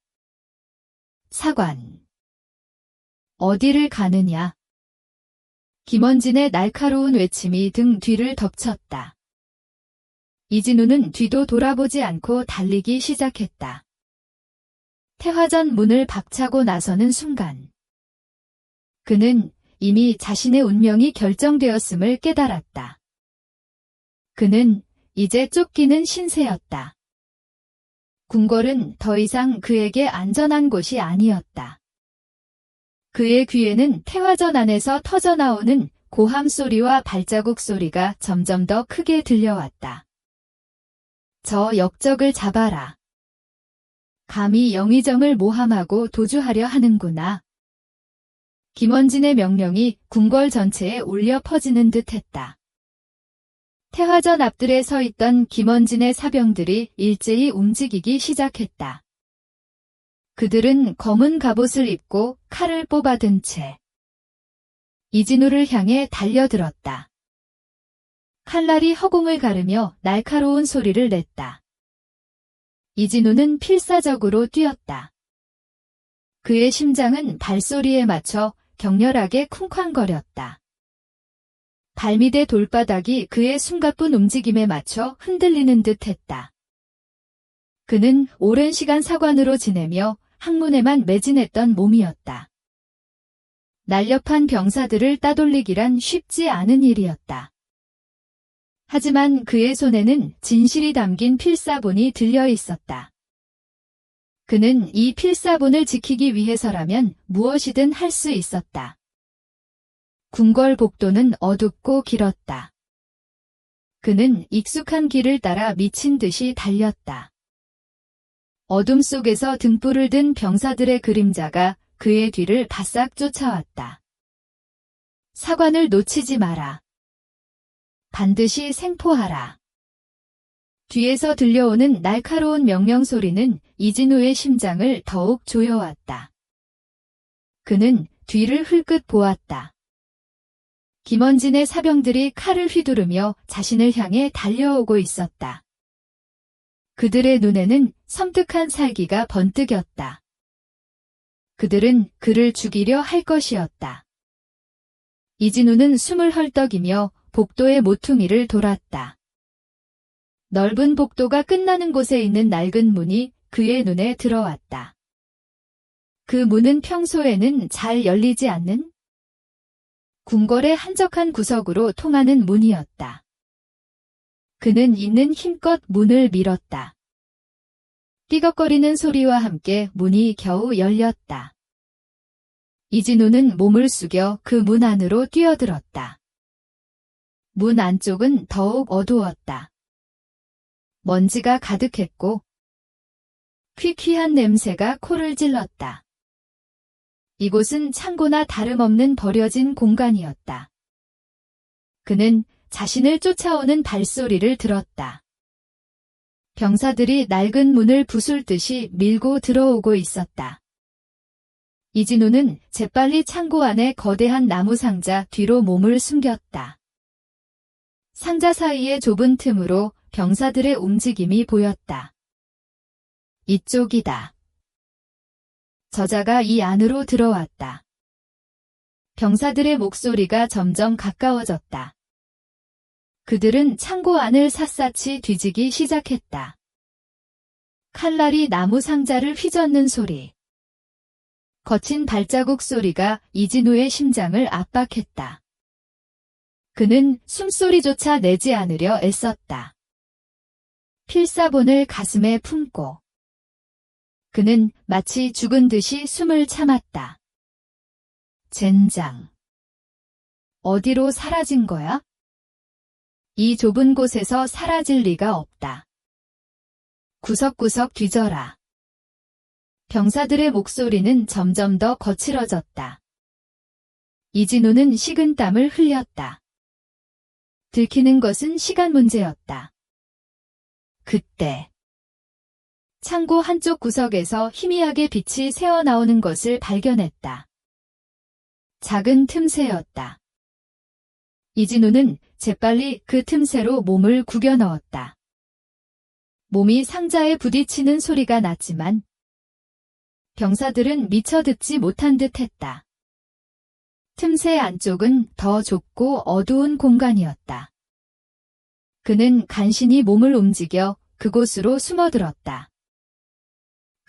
[SPEAKER 1] 사관. 어디를 가느냐? 김원진의 날카로운 외침이 등 뒤를 덮쳤다. 이진우는 뒤도 돌아보지 않고 달리기 시작했다. 태화전 문을 박차고 나서는 순간, 그는 이미 자신의 운명이 결정되었음을 깨달았다. 그는 이제 쫓기는 신세였다. 궁궐은 더 이상 그에게 안전한 곳이 아니었다. 그의 귀에는 태화전 안에서 터져나오는 고함 소리와 발자국 소리가 점점 더 크게 들려왔다. 저 역적을 잡아라. 감히 영의정을 모함하고 도주하려 하는구나. 김원진의 명령이 궁궐 전체에 울려 퍼지는 듯했다. 태화전 앞들에 서 있던 김원진의 사병들이 일제히 움직이기 시작했다. 그들은 검은 갑옷을 입고 칼을 뽑아든 채 이진우를 향해 달려들었다. 칼날이 허공을 가르며 날카로운 소리를 냈다. 이진우는 필사적으로 뛰었다. 그의 심장은 발소리에 맞춰 격렬하게 쿵쾅거렸다. 발밑의 돌바닥이 그의 숨가쁜 움직임에 맞춰 흔들리는 듯했다. 그는 오랜 시간 사관으로 지내며 학문에만 매진했던 몸이었다. 날렵한 병사들을 따돌리기란 쉽지 않은 일이었다. 하지만 그의 손에는 진실이 담긴 필사본이 들려 있었다. 그는 이 필사본을 지키기 위해서라면 무엇이든 할 수 있었다. 궁궐 복도는 어둡고 길었다. 그는 익숙한 길을 따라 미친 듯이 달렸다. 어둠 속에서 등불을 든 병사들의 그림자가 그의 뒤를 바싹 쫓아왔다. 사관을 놓치지 마라. 반드시 생포하라. 뒤에서 들려오는 날카로운 명령 소리는 이진우의 심장을 더욱 조여왔다. 그는 뒤를 흘끗 보았다. 김원진의 사병들이 칼을 휘두르며 자신을 향해 달려오고 있었다. 그들의 눈에는 섬뜩한 살기가 번뜩였다. 그들은 그를 죽이려 할 것이었다. 이진우는 숨을 헐떡이며 복도의 모퉁이를 돌았다. 넓은 복도가 끝나는 곳에 있는 낡은 문이 그의 눈에 들어왔다. 그 문은 평소에는 잘 열리지 않는 궁궐의 한적한 구석으로 통하는 문이었다. 그는 있는 힘껏 문을 밀었다. 띠걱거리는 소리와 함께 문이 겨우 열렸다. 이진우는 몸을 숙여 그 문 안으로 뛰어들었다. 문 안쪽은 더욱 어두웠다. 먼지가 가득했고 퀴퀴한 냄새가 코를 찔렀다. 이곳은 창고나 다름없는 버려진 공간이었다. 그는 자신을 쫓아오는 발소리를 들었다. 병사들이 낡은 문을 부술듯이 밀고 들어오고 있었다. 이진우는 재빨리 창고 안에 거대한 나무 상자 뒤로 몸을 숨겼다. 상자 사이의 좁은 틈으로 병사들의 움직임이 보였다. 이쪽이다. 저자가 이 안으로 들어왔다. 병사들의 목소리가 점점 가까워졌다. 그들은 창고 안을 샅샅이 뒤지기 시작했다. 칼날이 나무 상자를 휘젓는 소리. 거친 발자국 소리가 이진우의 심장을 압박했다. 그는 숨소리조차 내지 않으려 애썼다. 필사본을 가슴에 품고 그는 마치 죽은 듯이 숨을 참았다. 젠장. 어디로 사라진 거야? 이 좁은 곳에서 사라질 리가 없다. 구석구석 뒤져라. 병사들의 목소리는 점점 더 거칠어졌다. 이진우는 식은땀을 흘렸다. 들키는 것은 시간 문제였다. 그때 창고 한쪽 구석에서 희미하게 빛이 새어나오는 것을 발견했다. 작은 틈새였다. 이진우는 재빨리 그 틈새로 몸을 구겨 넣었다. 몸이 상자에 부딪히는 소리가 났지만 병사들은 미처 듣지 못한 듯 했다. 틈새 안쪽은 더 좁고 어두운 공간이었다. 그는 간신히 몸을 움직여 그곳으로 숨어들었다.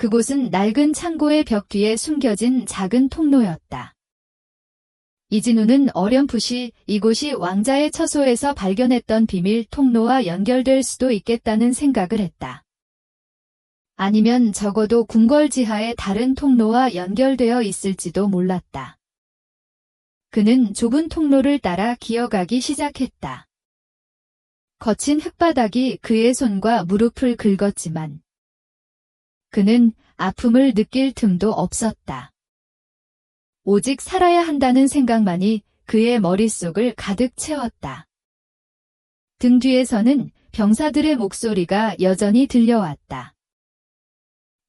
[SPEAKER 1] 그곳은 낡은 창고의 벽 뒤에 숨겨진 작은 통로였다. 이진우는 어렴풋이 이곳이 왕자의 처소에서 발견했던 비밀 통로와 연결될 수도 있겠다는 생각을 했다. 아니면 적어도 궁궐 지하의 다른 통로와 연결되어 있을지도 몰랐다. 그는 좁은 통로를 따라 기어가기 시작했다. 거친 흙바닥이 그의 손과 무릎을 긁었지만 그는 아픔을 느낄 틈도 없었다. 오직 살아야 한다는 생각만이 그의 머릿속을 가득 채웠다. 등 뒤에서는 병사들의 목소리가 여전히 들려왔다.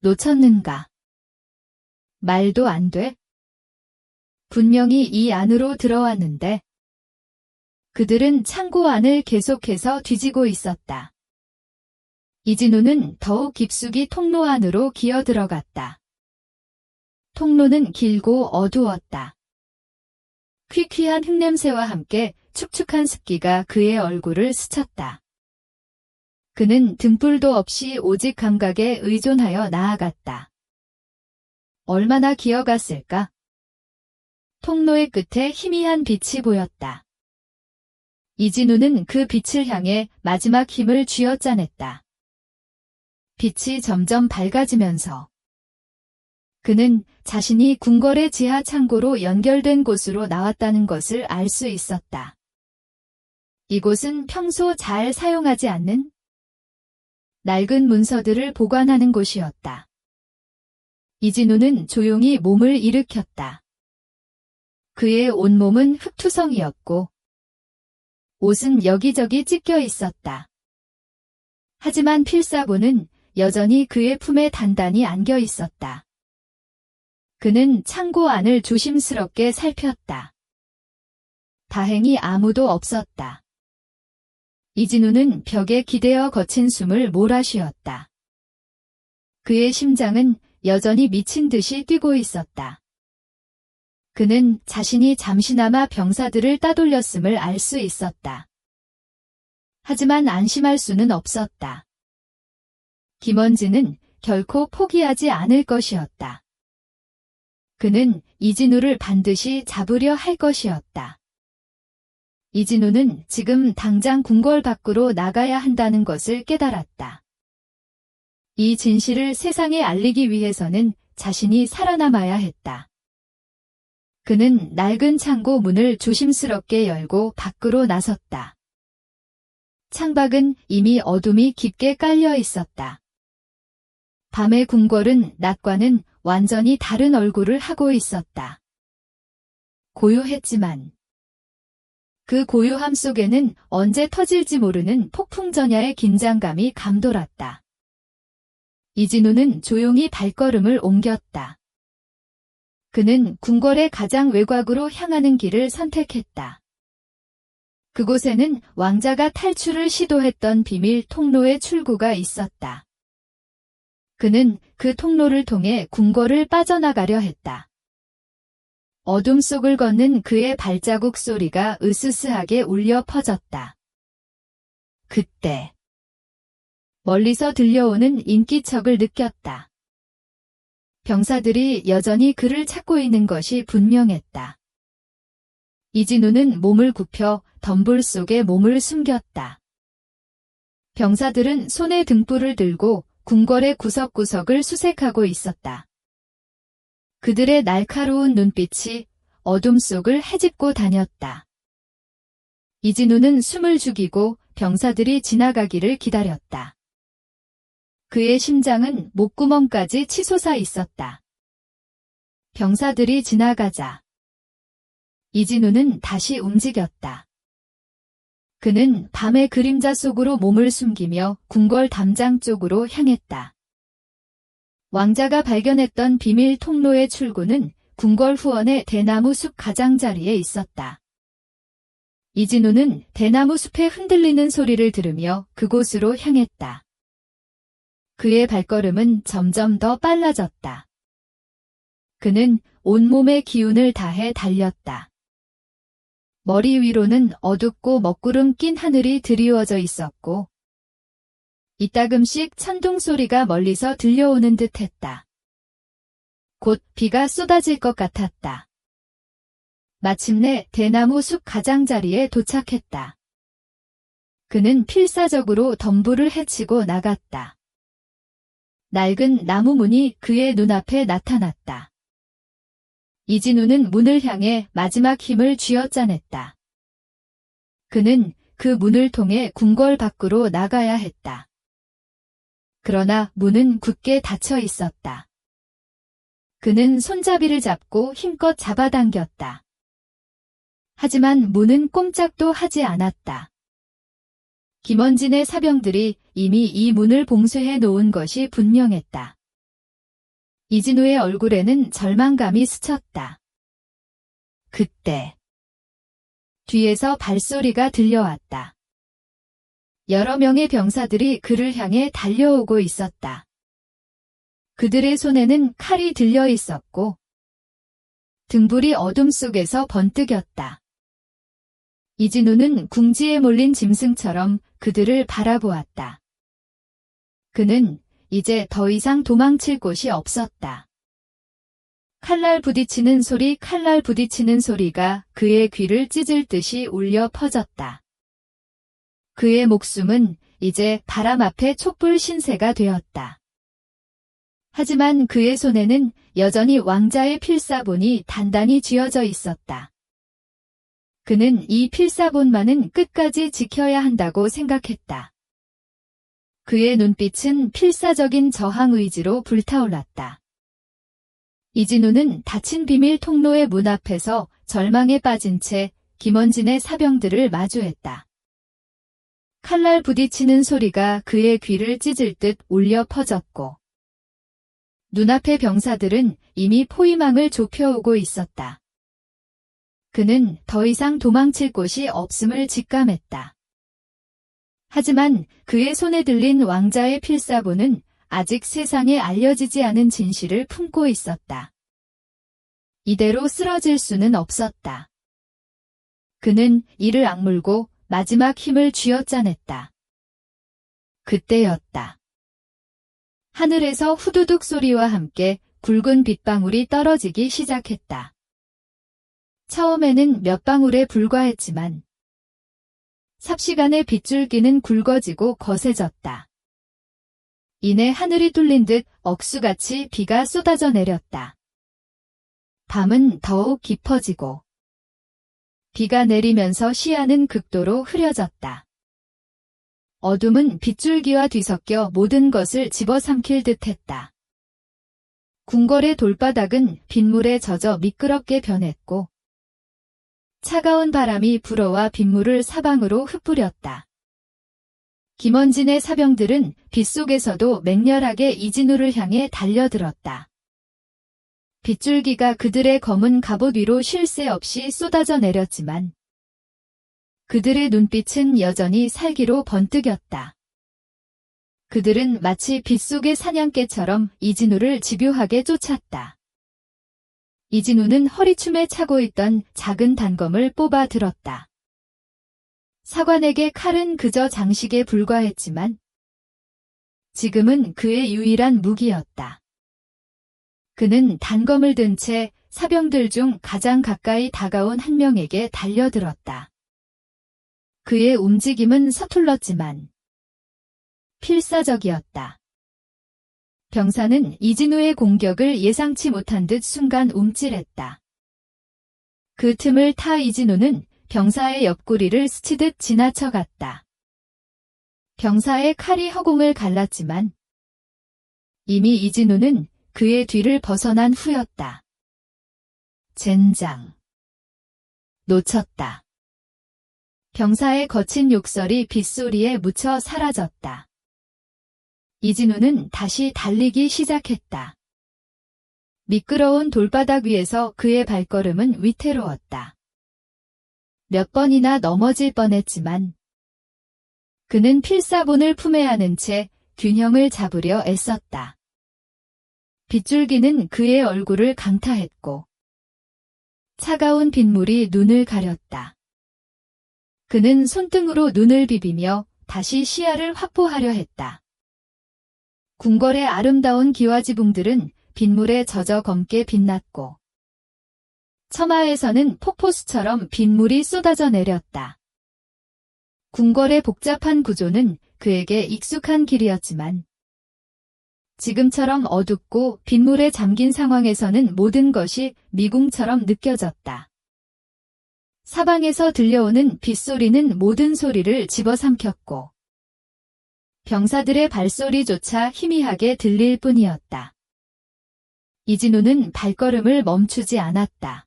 [SPEAKER 1] 놓쳤는가? 말도 안 돼? 분명히 이 안으로 들어왔는데. 그들은 창고 안을 계속해서 뒤지고 있었다. 이진우는 더욱 깊숙이 통로 안으로 기어 들어갔다. 통로는 길고 어두웠다. 퀴퀴한 흙냄새와 함께 축축한 습기가 그의 얼굴을 스쳤다. 그는 등불도 없이 오직 감각에 의존하여 나아갔다. 얼마나 기어갔을까? 통로의 끝에 희미한 빛이 보였다. 이진우는 그 빛을 향해 마지막 힘을 쥐어짜냈다. 빛이 점점 밝아지면서 그는 자신이 궁궐의 지하 창고로 연결된 곳으로 나왔다는 것을 알 수 있었다. 이곳은 평소 잘 사용하지 않는 낡은 문서들을 보관하는 곳이었다. 이진우는 조용히 몸을 일으켰다. 그의 온몸은 흙투성이었고 옷은 여기저기 찢겨 있었다. 하지만 필사본은 여전히 그의 품에 단단히 안겨 있었다. 그는 창고 안을 조심스럽게 살폈다. 다행히 아무도 없었다. 이진우는 벽에 기대어 거친 숨을 몰아쉬었다. 그의 심장은 여전히 미친 듯이 뛰고 있었다. 그는 자신이 잠시나마 병사들을 따돌렸음을 알 수 있었다. 하지만 안심할 수는 없었다. 김원진은 결코 포기하지 않을 것이었다. 그는 이진우를 반드시 잡으려 할 것이었다. 이진우는 지금 당장 궁궐 밖으로 나가야 한다는 것을 깨달았다. 이 진실을 세상에 알리기 위해서는 자신이 살아남아야 했다. 그는 낡은 창고 문을 조심스럽게 열고 밖으로 나섰다. 창밖은 이미 어둠이 깊게 깔려 있었다. 밤의 궁궐은 낮과는 완전히 다른 얼굴을 하고 있었다. 고요했지만 그 고요함 속에는 언제 터질지 모르는 폭풍전야의 긴장감이 감돌았다. 이진우는 조용히 발걸음을 옮겼다. 그는 궁궐의 가장 외곽으로 향하는 길을 선택했다. 그곳에는 왕자가 탈출을 시도했던 비밀 통로의 출구가 있었다. 그는 그 통로를 통해 궁궐을 빠져나가려 했다. 어둠 속을 걷는 그의 발자국 소리가 으스스하게 울려 퍼졌다. 그때 멀리서 들려오는 인기척을 느꼈다. 병사들이 여전히 그를 찾고 있는 것이 분명했다. 이진우는 몸을 굽혀 덤불 속에 몸을 숨겼다. 병사들은 손에 등불을 들고 궁궐의 구석구석을 수색하고 있었다. 그들의 날카로운 눈빛이 어둠 속을 헤집고 다녔다. 이진우는 숨을 죽이고 병사들이 지나가기를 기다렸다. 그의 심장은 목구멍까지 치솟아 있었다. 병사들이 지나가자 이진우는 다시 움직였다. 그는 밤의 그림자 속으로 몸을 숨기며 궁궐 담장 쪽으로 향했다. 왕자가 발견했던 비밀 통로의 출구는 궁궐 후원의 대나무 숲 가장자리에 있었다. 이진우는 대나무 숲의 흔들리는 소리를 들으며 그곳으로 향했다. 그의 발걸음은 점점 더 빨라졌다. 그는 온몸의 기운을 다해 달렸다. 머리 위로는 어둡고 먹구름 낀 하늘이 드리워져 있었고 이따금씩 천둥 소리가 멀리서 들려오는 듯했다. 곧 비가 쏟아질 것 같았다. 마침내 대나무 숲 가장자리에 도착했다. 그는 필사적으로 덤불을 헤치고 나갔다. 낡은 나무 문이 그의 눈앞에 나타났다. 이진우는 문을 향해 마지막 힘을 쥐어짜냈다. 그는 그 문을 통해 궁궐 밖으로 나가야 했다. 그러나 문은 굳게 닫혀 있었다. 그는 손잡이를 잡고 힘껏 잡아당겼다. 하지만 문은 꼼짝도 하지 않았다. 김원진의 사병들이 이미 이 문을 봉쇄해 놓은 것이 분명했다. 이진우의 얼굴에는 절망감이 스쳤다. 그때 뒤에서 발소리가 들려왔다. 여러 명의 병사들이 그를 향해 달려오고 있었다. 그들의 손에는 칼이 들려 있었고 등불이 어둠 속에서 번뜩였다. 이진우는 궁지에 몰린 짐승처럼 그들을 바라보았다. 그는 이제 더 이상 도망칠 곳이 없었다. 칼날 부딪히는 소리가 그의 귀를 찢을 듯이 울려 퍼졌다. 그의 목숨은 이제 바람 앞에 촛불 신세가 되었다. 하지만 그의 손에는 여전히 왕자의 필사본이 단단히 쥐어져 있었다. 그는 이 필사본만은 끝까지 지켜야 한다고 생각했다. 그의 눈빛은 필사적인 저항 의지로 불타올랐다. 이진우는 닫힌 비밀 통로의 문 앞에서 절망에 빠진 채 김원진의 사병들을 마주했다. 칼날 부딪히는 소리가 그의 귀를 찢을 듯 울려 퍼졌고 눈앞의 병사들은 이미 포위망을 좁혀오고 있었다. 그는 더 이상 도망칠 곳이 없음을 직감했다. 하지만 그의 손에 들린 왕자의 필사본은 아직 세상에 알려지지 않은 진실을 품고 있었다. 이대로 쓰러질 수는 없었다. 그는 이를 악물고 마지막 힘을 쥐어짜냈다. 그때였다. 하늘에서 후두둑 소리와 함께 굵은 빗방울이 떨어지기 시작했다. 처음에는 몇 방울에 불과했지만 삽시간에 빗줄기는 굵어지고 거세졌다. 이내 하늘이 뚫린 듯 억수같이 비가 쏟아져 내렸다. 밤은 더욱 깊어지고 비가 내리면서 시야는 극도로 흐려졌다. 어둠은 빗줄기와 뒤섞여 모든 것을 집어삼킬 듯했다. 궁궐의 돌바닥은 빗물에 젖어 미끄럽게 변했고 차가운 바람이 불어와 빗물을 사방으로 흩뿌렸다. 김원진의 사병들은 빗속에서도 맹렬하게 이진우를 향해 달려들었다. 빗줄기가 그들의 검은 갑옷 위로 쉴 새 없이 쏟아져 내렸지만 그들의 눈빛은 여전히 살기로 번뜩였다. 그들은 마치 빗속의 사냥개처럼 이진우를 집요하게 쫓았다. 이진우는 허리춤에 차고 있던 작은 단검을 뽑아 들었다. 사관에게 칼은 그저 장식에 불과했지만 지금은 그의 유일한 무기였다. 그는 단검을 든 채 사병들 중 가장 가까이 다가온 한 명에게 달려들었다. 그의 움직임은 서툴렀지만 필사적이었다. 병사는 이진우의 공격을 예상치 못한 듯 순간 움찔했다. 그 틈을 타 이진우는 병사의 옆구리를 스치듯 지나쳐갔다. 병사의 칼이 허공을 갈랐지만 이미 이진우는 그의 뒤를 벗어난 후였다. 젠장. 놓쳤다. 병사의 거친 욕설이 빗소리에 묻혀 사라졌다. 이진우는 다시 달리기 시작했다. 미끄러운 돌바닥 위에서 그의 발걸음은 위태로웠다. 몇 번이나 넘어질 뻔했지만 그는 필사본을 품에 안은 채 균형을 잡으려 애썼다. 빗줄기는 그의 얼굴을 강타했고 차가운 빗물이 눈을 가렸다. 그는 손등으로 눈을 비비며 다시 시야를 확보하려 했다. 궁궐의 아름다운 기와지붕들은 빗물에 젖어 검게 빛났고 처마에서는 폭포수처럼 빗물이 쏟아져 내렸다. 궁궐의 복잡한 구조는 그에게 익숙한 길이었지만 지금처럼 어둡고 빗물에 잠긴 상황에서는 모든 것이 미궁처럼 느껴졌다. 사방에서 들려오는 빗소리는 모든 소리를 집어삼켰고 병사들의 발소리조차 희미하게 들릴 뿐이었다. 이진우는 발걸음을 멈추지 않았다.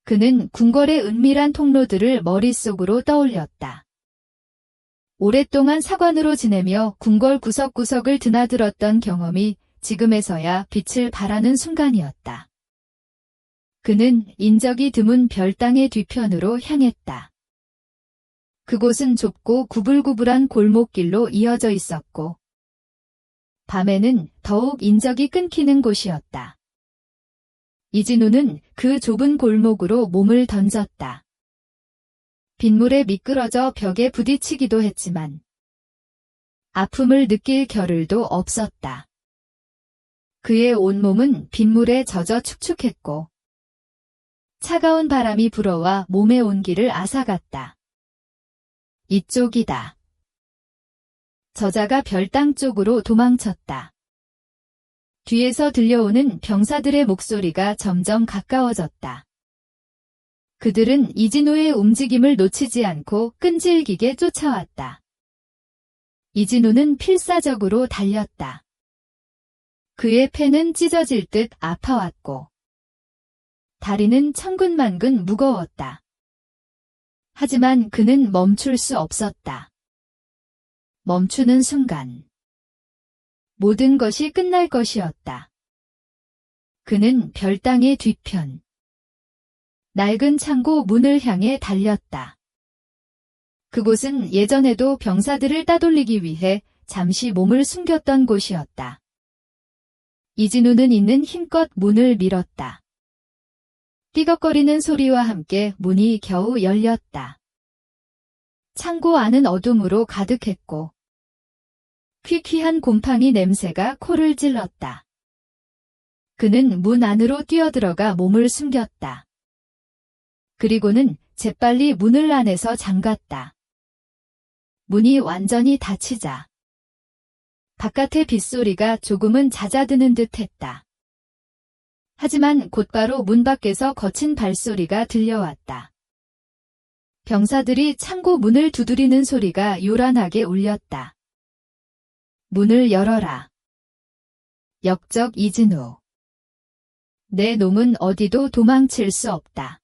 [SPEAKER 1] 그는 궁궐의 은밀한 통로들을 머릿속으로 떠올렸다. 오랫동안 사관으로 지내며 궁궐 구석구석을 드나들었던 경험이 지금에서야 빛을 발하는 순간이었다. 그는 인적이 드문 별당의 뒤편으로 향했다. 그곳은 좁고 구불구불한 골목길로 이어져 있었고 밤에는 더욱 인적이 끊기는 곳이었다. 이진우는 그 좁은 골목으로 몸을 던졌다. 빗물에 미끄러져 벽에 부딪히기도 했지만 아픔을 느낄 겨를도 없었다. 그의 온몸은 빗물에 젖어 축축했고 차가운 바람이 불어와 몸의 온기를 앗아갔다. 이쪽이다. 저자가 별당 쪽으로 도망쳤다. 뒤에서 들려오는 병사들의 목소리가 점점 가까워졌다. 그들은 이진우의 움직임을 놓치지 않고 끈질기게 쫓아왔다. 이진우는 필사적으로 달렸다. 그의 폐는 찢어질 듯 아파왔고 다리는 천근만근 무거웠다. 하지만 그는 멈출 수 없었다. 멈추는 순간 모든 것이 끝날 것이었다. 그는 별당의 뒤편 낡은 창고 문을 향해 달렸다. 그곳은 예전에도 병사들을 따돌리기 위해 잠시 몸을 숨겼던 곳이었다. 이진우는 있는 힘껏 문을 밀었다. 삐걱거리는 소리와 함께 문이 겨우 열렸다. 창고 안은 어둠으로 가득했고 퀴퀴한 곰팡이 냄새가 코를 찔렀다. 그는 문 안으로 뛰어들어가 몸을 숨겼다. 그리고는 재빨리 문을 안에서 잠갔다. 문이 완전히 닫히자 바깥의 빗소리가 조금은 잦아드는 듯 했다. 하지만 곧바로 문 밖에서 거친 발소리가 들려왔다. 병사들이 창고 문을 두드리는 소리가 요란하게 울렸다. 문을 열어라. 역적 이진우. 내 놈은 어디도 도망칠 수 없다.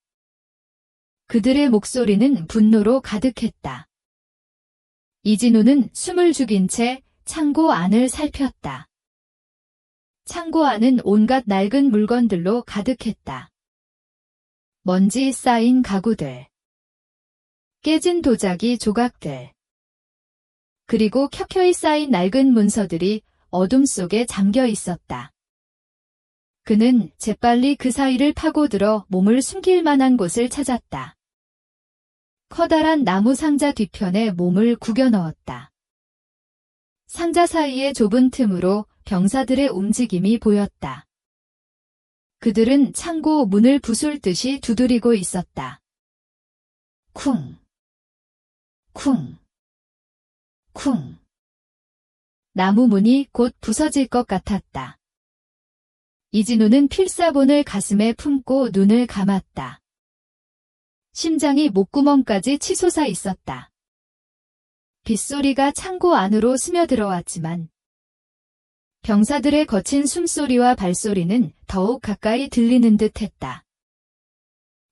[SPEAKER 1] 그들의 목소리는 분노로 가득했다. 이진우는 숨을 죽인 채 창고 안을 살폈다. 창고 안은 온갖 낡은 물건들로 가득했다. 먼지 쌓인 가구들, 깨진 도자기 조각들, 그리고 켜켜이 쌓인 낡은 문서들이 어둠 속에 잠겨 있었다. 그는 재빨리 그 사이를 파고들어 몸을 숨길 만한 곳을 찾았다. 커다란 나무 상자 뒤편에 몸을 구겨 넣었다. 상자 사이의 좁은 틈으로 병사들의 움직임이 보였다. 그들은 창고 문을 부술듯이 두드리고 있었다. 쿵, 쿵, 쿵. 나무 문이 곧 부서질 것 같았다. 이진우는 필사본을 가슴에 품고 눈을 감았다. 심장이 목구멍까지 치솟아 있었다. 빗소리가 창고 안으로 스며들어왔지만 병사들의 거친 숨소리와 발소리는 더욱 가까이 들리는 듯했다.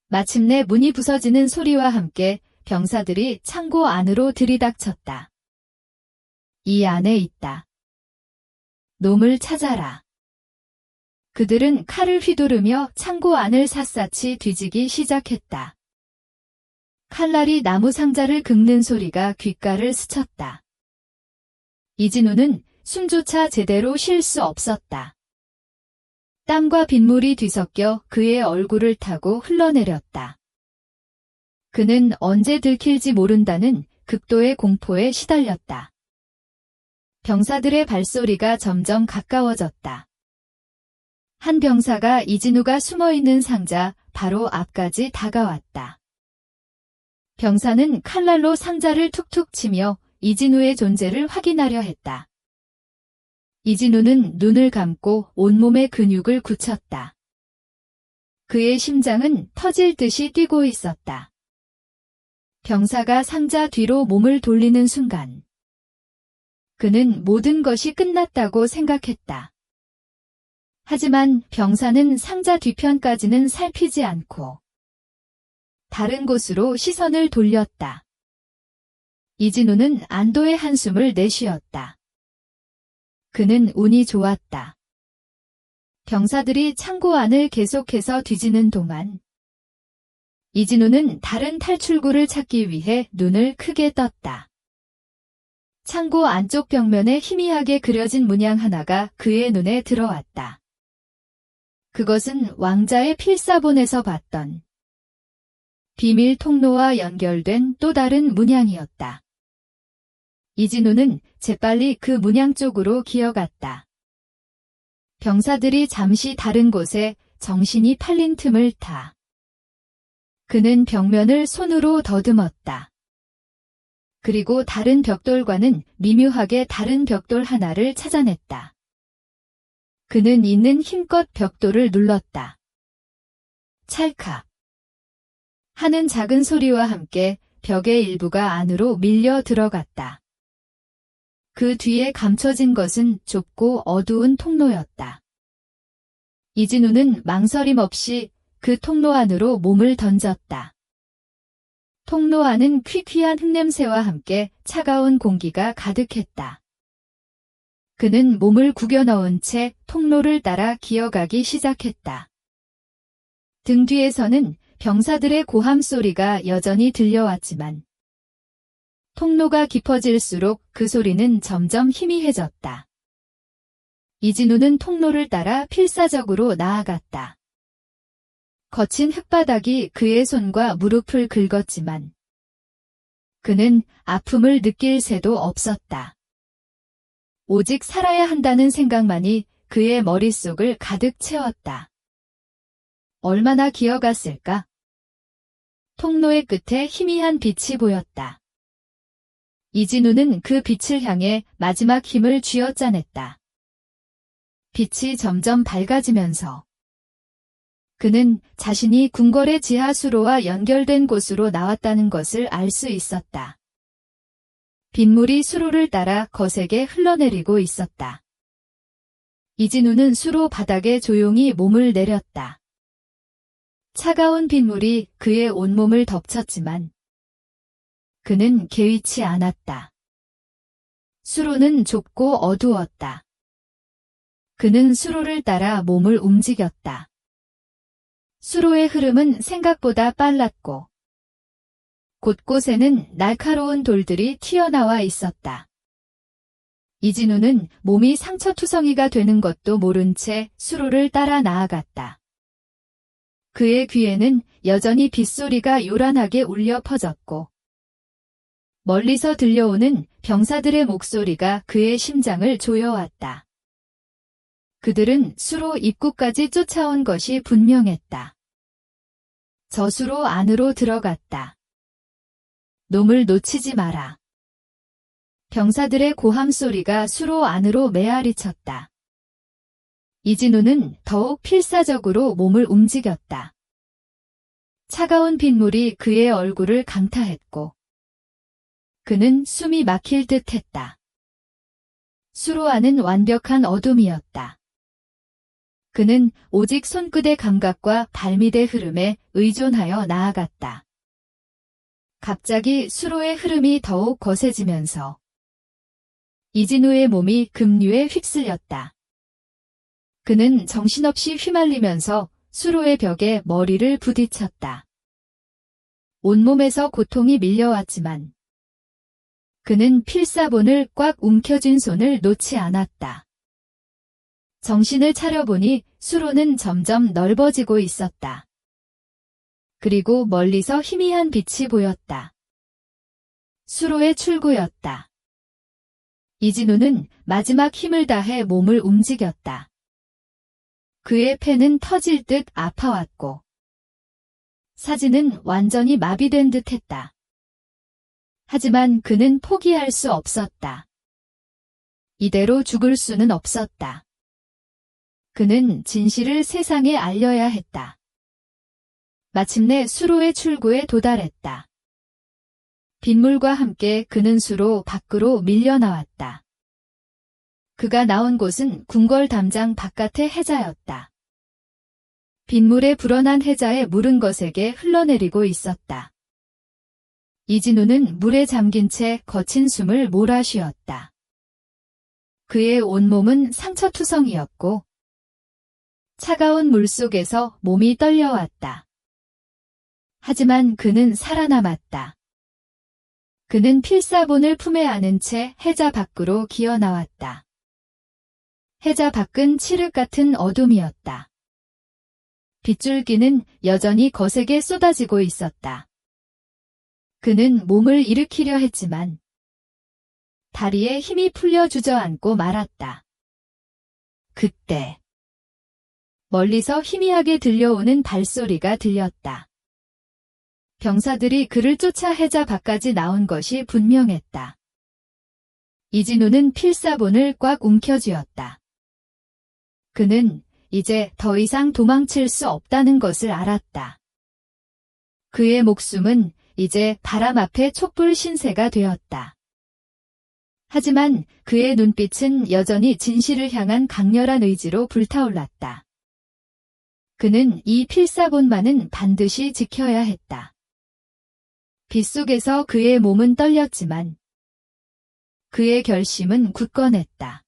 [SPEAKER 1] 마침내 문이 부서지는 소리와 함께 병사들이 창고 안으로 들이닥쳤다. 이 안에 있다. 놈을 찾아라. 그들은 칼을 휘두르며 창고 안을 샅샅이 뒤지기 시작했다. 칼날이 나무 상자를 긁는 소리가 귓가를 스쳤다. 이진우는 숨조차 제대로 쉴 수 없었다. 땀과 빗물이 뒤섞여 그의 얼굴을 타고 흘러내렸다. 그는 언제 들킬지 모른다는 극도의 공포에 시달렸다. 병사들의 발소리가 점점 가까워졌다. 한 병사가 이진우가 숨어있는 상자 바로 앞까지 다가왔다. 병사는 칼날로 상자를 툭툭 치며 이진우의 존재를 확인하려 했다. 이진우는 눈을 감고 온몸의 근육을 굳혔다. 그의 심장은 터질 듯이 뛰고 있었다. 병사가 상자 뒤로 몸을 돌리는 순간 그는 모든 것이 끝났다고 생각했다. 하지만 병사는 상자 뒤편까지는 살피지 않고 다른 곳으로 시선을 돌렸다. 이진우는 안도의 한숨을 내쉬었다. 그는 운이 좋았다. 병사들이 창고 안을 계속해서 뒤지는 동안 이진우는 다른 탈출구를 찾기 위해 눈을 크게 떴다. 창고 안쪽 벽면에 희미하게 그려진 문양 하나가 그의 눈에 들어왔다. 그것은 왕자의 필사본에서 봤던 비밀 통로와 연결된 또 다른 문양이었다. 이진우는 재빨리 그 문양 쪽으로 기어갔다. 병사들이 잠시 다른 곳에 정신이 팔린 틈을 타. 그는 벽면을 손으로 더듬었다. 그리고 다른 벽돌과는 미묘하게 다른 벽돌 하나를 찾아냈다. 그는 있는 힘껏 벽돌을 눌렀다. 찰칵 하는 작은 소리와 함께 벽의 일부가 안으로 밀려 들어갔다. 그 뒤에 감춰진 것은 좁고 어두운 통로였다. 이진우는 망설임 없이 그 통로 안으로 몸을 던졌다. 통로 안은 퀴퀴한 흙냄새와 함께 차가운 공기가 가득했다. 그는 몸을 구겨 넣은 채 통로를 따라 기어가기 시작했다. 등 뒤에서는 병사들의 고함 소리가 여전히 들려왔지만 통로가 깊어질수록 그 소리는 점점 희미해졌다. 이진우는 통로를 따라 필사적으로 나아갔다. 거친 흙바닥이 그의 손과 무릎을 긁었지만 그는 아픔을 느낄 새도 없었다. 오직 살아야 한다는 생각만이 그의 머릿속을 가득 채웠다. 얼마나 기어갔을까? 통로의 끝에 희미한 빛이 보였다. 이진우는 그 빛을 향해 마지막 힘을 쥐어짜냈다. 빛이 점점 밝아지면서 그는 자신이 궁궐의 지하수로와 연결된 곳으로 나왔다는 것을 알 수 있었다. 빗물이 수로를 따라 거세게 흘러내리고 있었다. 이진우는 수로 바닥에 조용히 몸을 내렸다. 차가운 빗물이 그의 온몸을 덮쳤지만 그는 개의치 않았다. 수로는 좁고 어두웠다. 그는 수로를 따라 몸을 움직였다. 수로의 흐름은 생각보다 빨랐고 곳곳에는 날카로운 돌들이 튀어나와 있었다. 이진우는 몸이 상처투성이가 되는 것도 모른 채 수로를 따라 나아갔다. 그의 귀에는 여전히 빗소리가 요란하게 울려 퍼졌고 멀리서 들려오는 병사들의 목소리가 그의 심장을 조여왔다. 그들은 수로 입구까지 쫓아온 것이 분명했다. 저 수로 안으로 들어갔다. 놈을 놓치지 마라. 병사들의 고함 소리가 수로 안으로 메아리쳤다. 이진우는 더욱 필사적으로 몸을 움직였다. 차가운 빗물이 그의 얼굴을 강타했고 그는 숨이 막힐 듯 했다. 수로 안은 완벽한 어둠이었다. 그는 오직 손끝의 감각과 발밑의 흐름에 의존하여 나아갔다. 갑자기 수로의 흐름이 더욱 거세지면서 이진우의 몸이 급류에 휩쓸렸다. 그는 정신없이 휘말리면서 수로의 벽에 머리를 부딪혔다. 온몸에서 고통이 밀려왔지만 그는 필사본을 꽉 움켜쥔 손을 놓지 않았다. 정신을 차려보니 수로는 점점 넓어지고 있었다. 그리고 멀리서 희미한 빛이 보였다. 수로의 출구였다. 이진우는 마지막 힘을 다해 몸을 움직였다. 그의 폐는 터질 듯 아파왔고 사지는 완전히 마비된 듯 했다. 하지만 그는 포기할 수 없었다. 이대로 죽을 수는 없었다. 그는 진실을 세상에 알려야 했다. 마침내 수로의 출구에 도달했다. 빗물과 함께 그는 수로 밖으로 밀려나왔다. 그가 나온 곳은 궁궐 담장 바깥의 해자였다. 빗물에 불어난 해자에 물은 것에게 흘러내리고 있었다. 이진우는 물에 잠긴 채 거친 숨을 몰아쉬었다. 그의 온몸은 상처투성이었고 차가운 물속에서 몸이 떨려왔다. 하지만 그는 살아남았다. 그는 필사본을 품에 안은 채 해자 밖으로 기어나왔다. 해자 밖은 칠흑 같은 어둠이었다. 빗줄기는 여전히 거세게 쏟아지고 있었다. 그는 몸을 일으키려 했지만 다리에 힘이 풀려 주저앉고 말았다. 그때 멀리서 희미하게 들려오는 발소리가 들렸다. 병사들이 그를 쫓아 해자 밖까지 나온 것이 분명했다. 이진우는 필사본을 꽉 움켜쥐었다. 그는 이제 더 이상 도망칠 수 없다는 것을 알았다. 그의 목숨은 이제 바람 앞에 촛불 신세가 되었다. 하지만 그의 눈빛은 여전히 진실을 향한 강렬한 의지로 불타올랐다. 그는 이 필사본만은 반드시 지켜야 했다. 빗속에서 그의 몸은 떨렸지만 그의 결심은 굳건했다.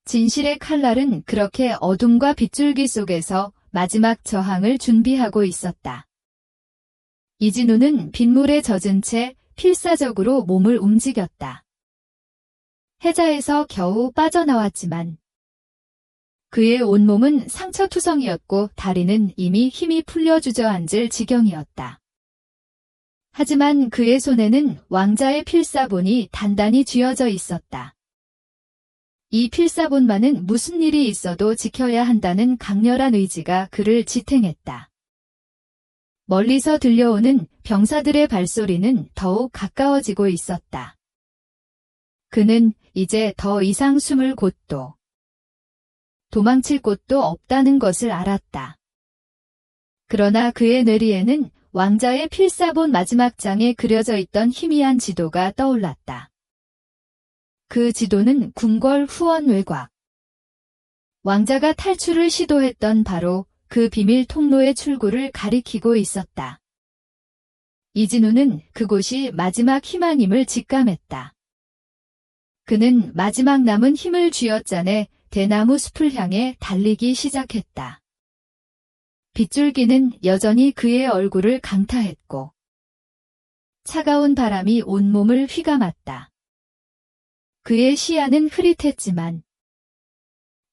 [SPEAKER 1] 진실의 칼날은 그렇게 어둠과 빗줄기 속에서 마지막 저항을 준비하고 있었다. 이진우는 빗물에 젖은 채 필사적으로 몸을 움직였다. 해자에서 겨우 빠져나왔지만 그의 온몸은 상처투성이었고 다리는 이미 힘이 풀려 주저앉을 지경이었다. 하지만 그의 손에는 왕자의 필사본이 단단히 쥐어져 있었다. 이 필사본만은 무슨 일이 있어도 지켜야 한다는 강렬한 의지가 그를 지탱했다. 멀리서 들려오는 병사들의 발소리는 더욱 가까워지고 있었다. 그는 이제 더 이상 숨을 곳도 도망칠 곳도 없다는 것을 알았다. 그러나 그의 뇌리에는 왕자의 필사본 마지막 장에 그려져 있던 희미한 지도가 떠올랐다. 그 지도는 궁궐 후원 외곽. 왕자가 탈출을 시도했던 바로 그 비밀 통로의 출구를 가리키고 있었다. 이진우는 그곳이 마지막 희망임을 직감했다. 그는 마지막 남은 힘을 쥐어짜내 대나무 숲을 향해 달리기 시작했다. 빗줄기는 여전히 그의 얼굴을 강타했고 차가운 바람이 온몸을 휘감았다. 그의 시야는 흐릿했지만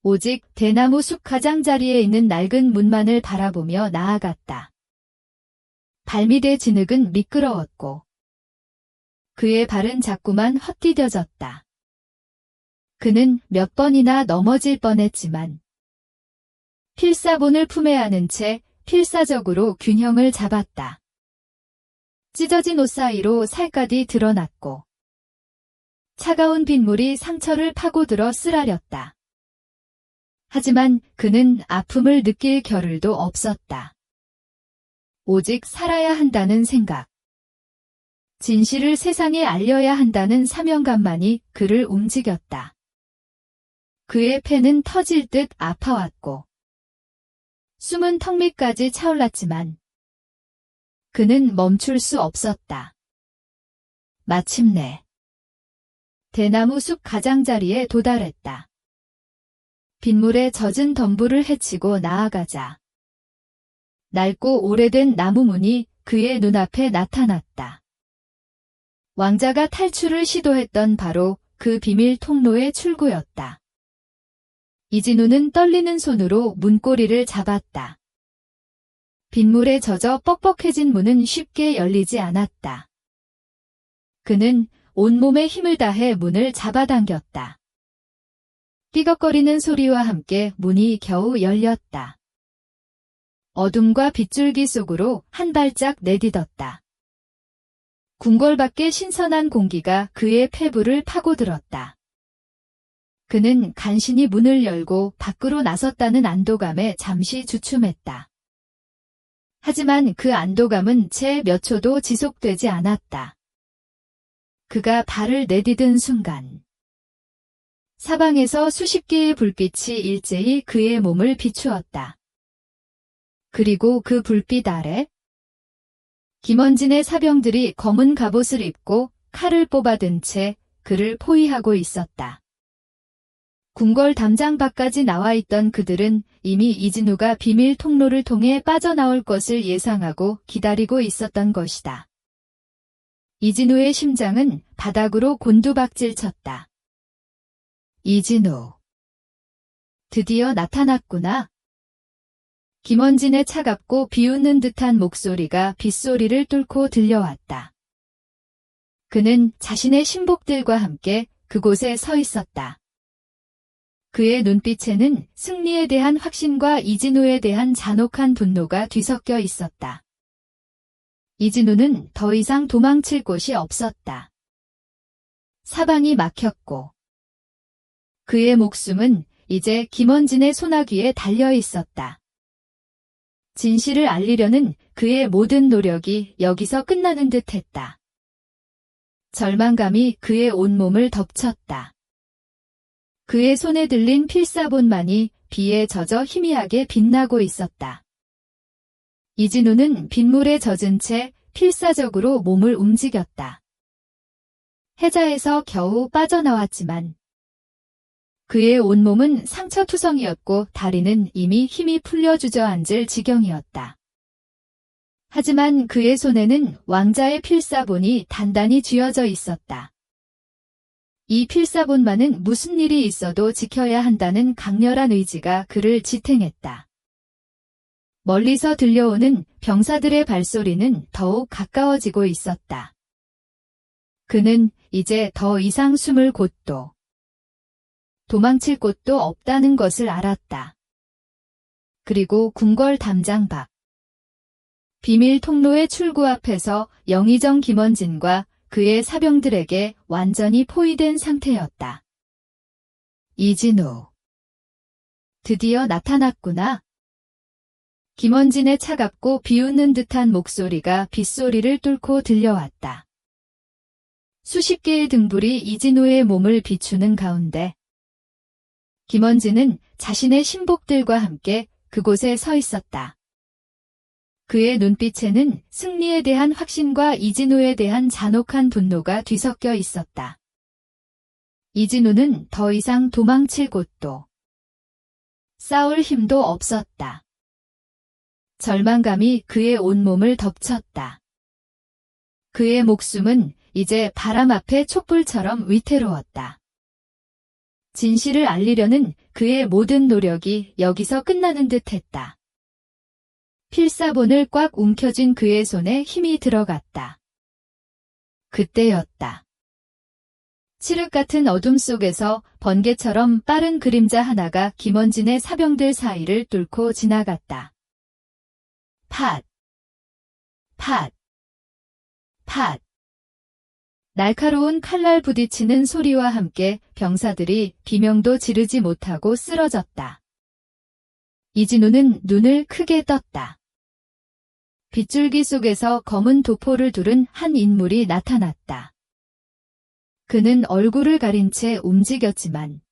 [SPEAKER 1] 오직 대나무 숲 가장자리에 있는 낡은 문만을 바라보며 나아갔다. 발밑의 진흙은 미끄러웠고 그의 발은 자꾸만 헛디뎌졌다. 그는 몇 번이나 넘어질 뻔했지만 필사본을 품에 안은 채 필사적으로 균형을 잡았다. 찢어진 옷 사이로 살갗이 드러났고 차가운 빗물이 상처를 파고들어 쓰라렸다. 하지만 그는 아픔을 느낄 겨를도 없었다. 오직 살아야 한다는 생각. 진실을 세상에 알려야 한다는 사명감만이 그를 움직였다. 그의 폐는 터질 듯 아파왔고 숨은 턱 밑까지 차올랐지만 그는 멈출 수 없었다. 마침내 대나무 숲 가장자리에 도달했다. 빗물에 젖은 덤불을 헤치고 나아가자 낡고 오래된 나무문이 그의 눈앞에 나타났다. 왕자가 탈출을 시도했던 바로 그 비밀 통로의 출구였다. 이진우는 떨리는 손으로 문고리를 잡았다. 빗물에 젖어 뻑뻑해진 문은 쉽게 열리지 않았다. 그는 온몸에 힘을 다해 문을 잡아당겼다. 삐걱거리는 소리와 함께 문이 겨우 열렸다. 어둠과 빗줄기 속으로 한 발짝 내딛었다. 궁궐밖의 신선한 공기가 그의 폐부를 파고들었다. 그는 간신히 문을 열고 밖으로 나섰다는 안도감에 잠시 주춤했다. 하지만 그 안도감은 채 몇 초도 지속되지 않았다. 그가 발을 내디딘 순간 사방에서 수십 개의 불빛이 일제히 그의 몸을 비추었다. 그리고 그 불빛 아래 김원진의 사병들이 검은 갑옷을 입고 칼을 뽑아든 채 그를 포위하고 있었다. 궁궐 담장 밖까지 나와 있던 그들은 이미 이진우가 비밀 통로를 통해 빠져나올 것을 예상하고 기다리고 있었던 것이다. 이진우의 심장은 바닥으로 곤두박질 쳤다. 이진우. 드디어 나타났구나. 김원진의 차갑고 비웃는 듯한 목소리가 빗소리를 뚫고 들려왔다. 그는 자신의 신복들과 함께 그곳에 서 있었다. 그의 눈빛에는 승리에 대한 확신과 이진우에 대한 잔혹한 분노가 뒤섞여 있었다. 이진우는 더 이상 도망칠 곳이 없었다. 사방이 막혔고 그의 목숨은 이제 김원진의 소나귀에 달려 있었다. 진실을 알리려는 그의 모든 노력이 여기서 끝나는 듯 했다. 절망감이 그의 온몸을 덮쳤다. 그의 손에 들린 필사본만이 비에 젖어 희미하게 빛나고 있었다. 이진우는 빗물에 젖은 채 필사적으로 몸을 움직였다. 해자에서 겨우 빠져나왔지만 그의 온몸은 상처투성이었고 다리는 이미 힘이 풀려 주저앉을 지경이었다. 하지만 그의 손에는 왕자의 필사본이 단단히 쥐어져 있었다. 이 필사본만은 무슨 일이 있어도 지켜야 한다는 강렬한 의지가 그를 지탱했다. 멀리서 들려오는 병사들의 발소리는 더욱 가까워지고 있었다. 그는 이제 더 이상 숨을 곳도 도망칠 곳도 없다는 것을 알았다. 그리고 궁궐 담장 밖 비밀 통로의 출구 앞에서 영의정 김원진과 그의 사병들에게 완전히 포위된 상태였다. 이진우. 드디어 나타났구나. 김원진의 차갑고 비웃는 듯한 목소리가 빗소리를 뚫고 들려왔다. 수십 개의 등불이 이진우의 몸을 비추는 가운데 김원진은 자신의 신복들과 함께 그곳에 서 있었다. 그의 눈빛에는 승리에 대한 확신과 이진우에 대한 잔혹한 분노가 뒤섞여 있었다. 이진우는 더 이상 도망칠 곳도 싸울 힘도 없었다. 절망감이 그의 온몸을 덮쳤다. 그의 목숨은 이제 바람 앞에 촛불처럼 위태로웠다. 진실을 알리려는 그의 모든 노력이 여기서 끝나는 듯했다. 필사본을 꽉 움켜쥔 그의 손에 힘이 들어갔다. 그때였다. 칠흑 같은 어둠 속에서 번개처럼 빠른 그림자 하나가 김원진의 사병들 사이를 뚫고 지나갔다. 팟, 팟, 팟. 날카로운 칼날 부딪히는 소리와 함께 병사들이 비명도 지르지 못하고 쓰러졌다. 이진우는 눈을 크게 떴다. 빗줄기 속에서 검은 도포를 두른 한 인물이 나타났다. 그는 얼굴을 가린 채 움직였지만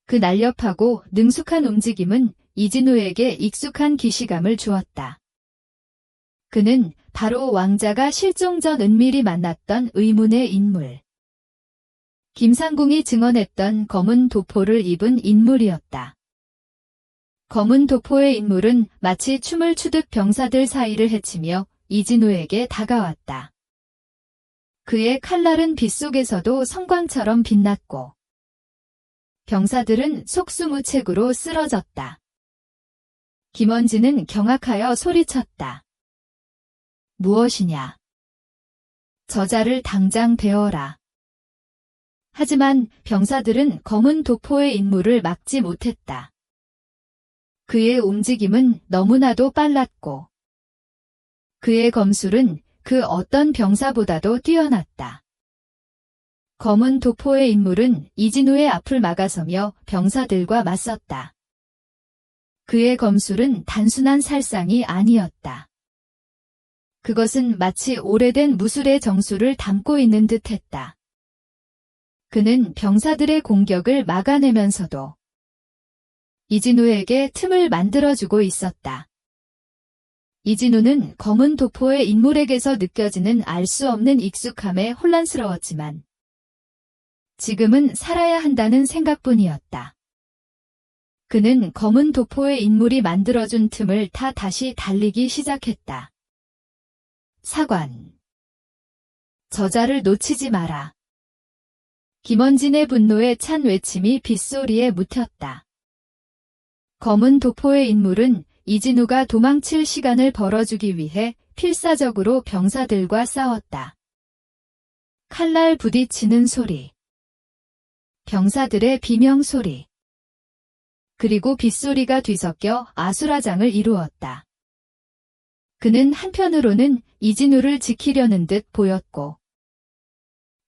[SPEAKER 1] 그 날렵하고 능숙한 움직임은 이진우에게 익숙한 기시감을 주었다. 그는 바로 왕자가 실종 전 은밀히 만났던 의문의 인물. 김상궁이 증언했던 검은 도포를 입은 인물이었다. 검은 도포의 인물은 마치 춤을 추듯 병사들 사이를 헤치며 이진우에게 다가왔다. 그의 칼날은 빛 속에서도 성광처럼 빛났고 병사들은 속수무책으로 쓰러졌다. 김원진은 경악하여 소리쳤다. 무엇이냐? 저자를 당장 베어라. 하지만 병사들은 검은 도포의 인물을 막지 못했다. 그의 움직임은 너무나도 빨랐고 그의 검술은 그 어떤 병사보다도 뛰어났다. 검은 도포의 인물은 이진우의 앞을 막아서며 병사들과 맞섰다. 그의 검술은 단순한 살상이 아니었다. 그것은 마치 오래된 무술의 정수를 담고 있는 듯했다. 그는 병사들의 공격을 막아내면서도 이진우에게 틈을 만들어주고 있었다. 이진우는 검은 도포의 인물에게서 느껴지는 알 수 없는 익숙함에 혼란스러웠지만 지금은 살아야 한다는 생각뿐이었다. 그는 검은 도포의 인물이 만들어준 틈을 타 다시 달리기 시작했다. 사관. 저자를 놓치지 마라. 김원진의 분노에 찬 외침이 빗소리에 묻혔다. 검은 도포의 인물은 이진우가 도망칠 시간을 벌어주기 위해 필사적으로 병사들과 싸웠다. 칼날 부딪히는 소리, 병사들의 비명 소리, 그리고 빗소리가 뒤섞여 아수라장을 이루었다. 그는 한편으로는 이진우를 지키려는 듯 보였고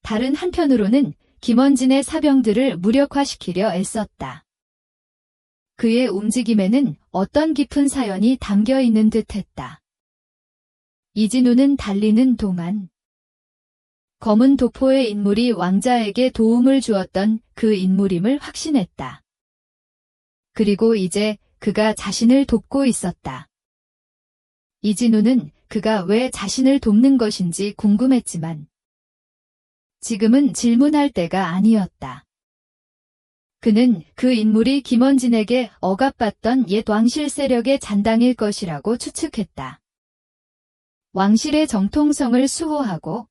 [SPEAKER 1] 다른 한편으로는 김원진의 사병들을 무력화시키려 애썼다. 그의 움직임에는 어떤 깊은 사연이 담겨 있는 듯했다. 이진우는 달리는 동안 검은 도포의 인물이 왕자에게 도움을 주었던 그 인물임을 확신했다. 그리고 이제 그가 자신을 돕고 있었다. 이진우는 그가 왜 자신을 돕는 것인지 궁금했지만 지금은 질문할 때가 아니었다. 그는 그 인물이 김원진에게 억압받던 옛 왕실 세력의 잔당일 것이라고 추측했다. 왕실의 정통성을 수호하고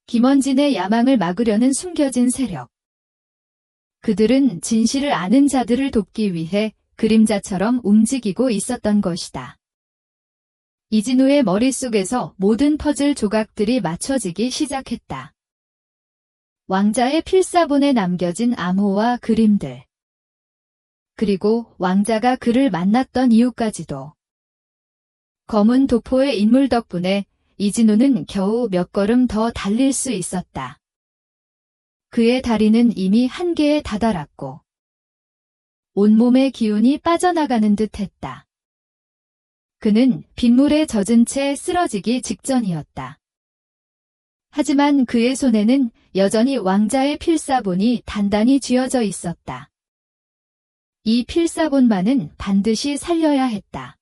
[SPEAKER 1] 김원진의 야망을 막으려는 숨겨진 세력. 그들은 진실을 아는 자들을 돕기 위해 그림자처럼 움직이고 있었던 것이다. 이진우의 머릿속에서 모든 퍼즐 조각들이 맞춰지기 시작했다. 왕자의 필사본에 남겨진 암호와 그림들. 그리고 왕자가 그를 만났던 이유까지도. 검은 도포의 인물 덕분에 이진우는 겨우 몇 걸음 더 달릴 수 있었다. 그의 다리는 이미 한계에 다다랐고 온몸의 기운이 빠져나가는 듯했다. 그는 빗물에 젖은 채 쓰러지기 직전이었다. 하지만 그의 손에는 여전히 왕자의 필사본이 단단히 쥐어져 있었다. 이 필사본만은 반드시 살려야 했다.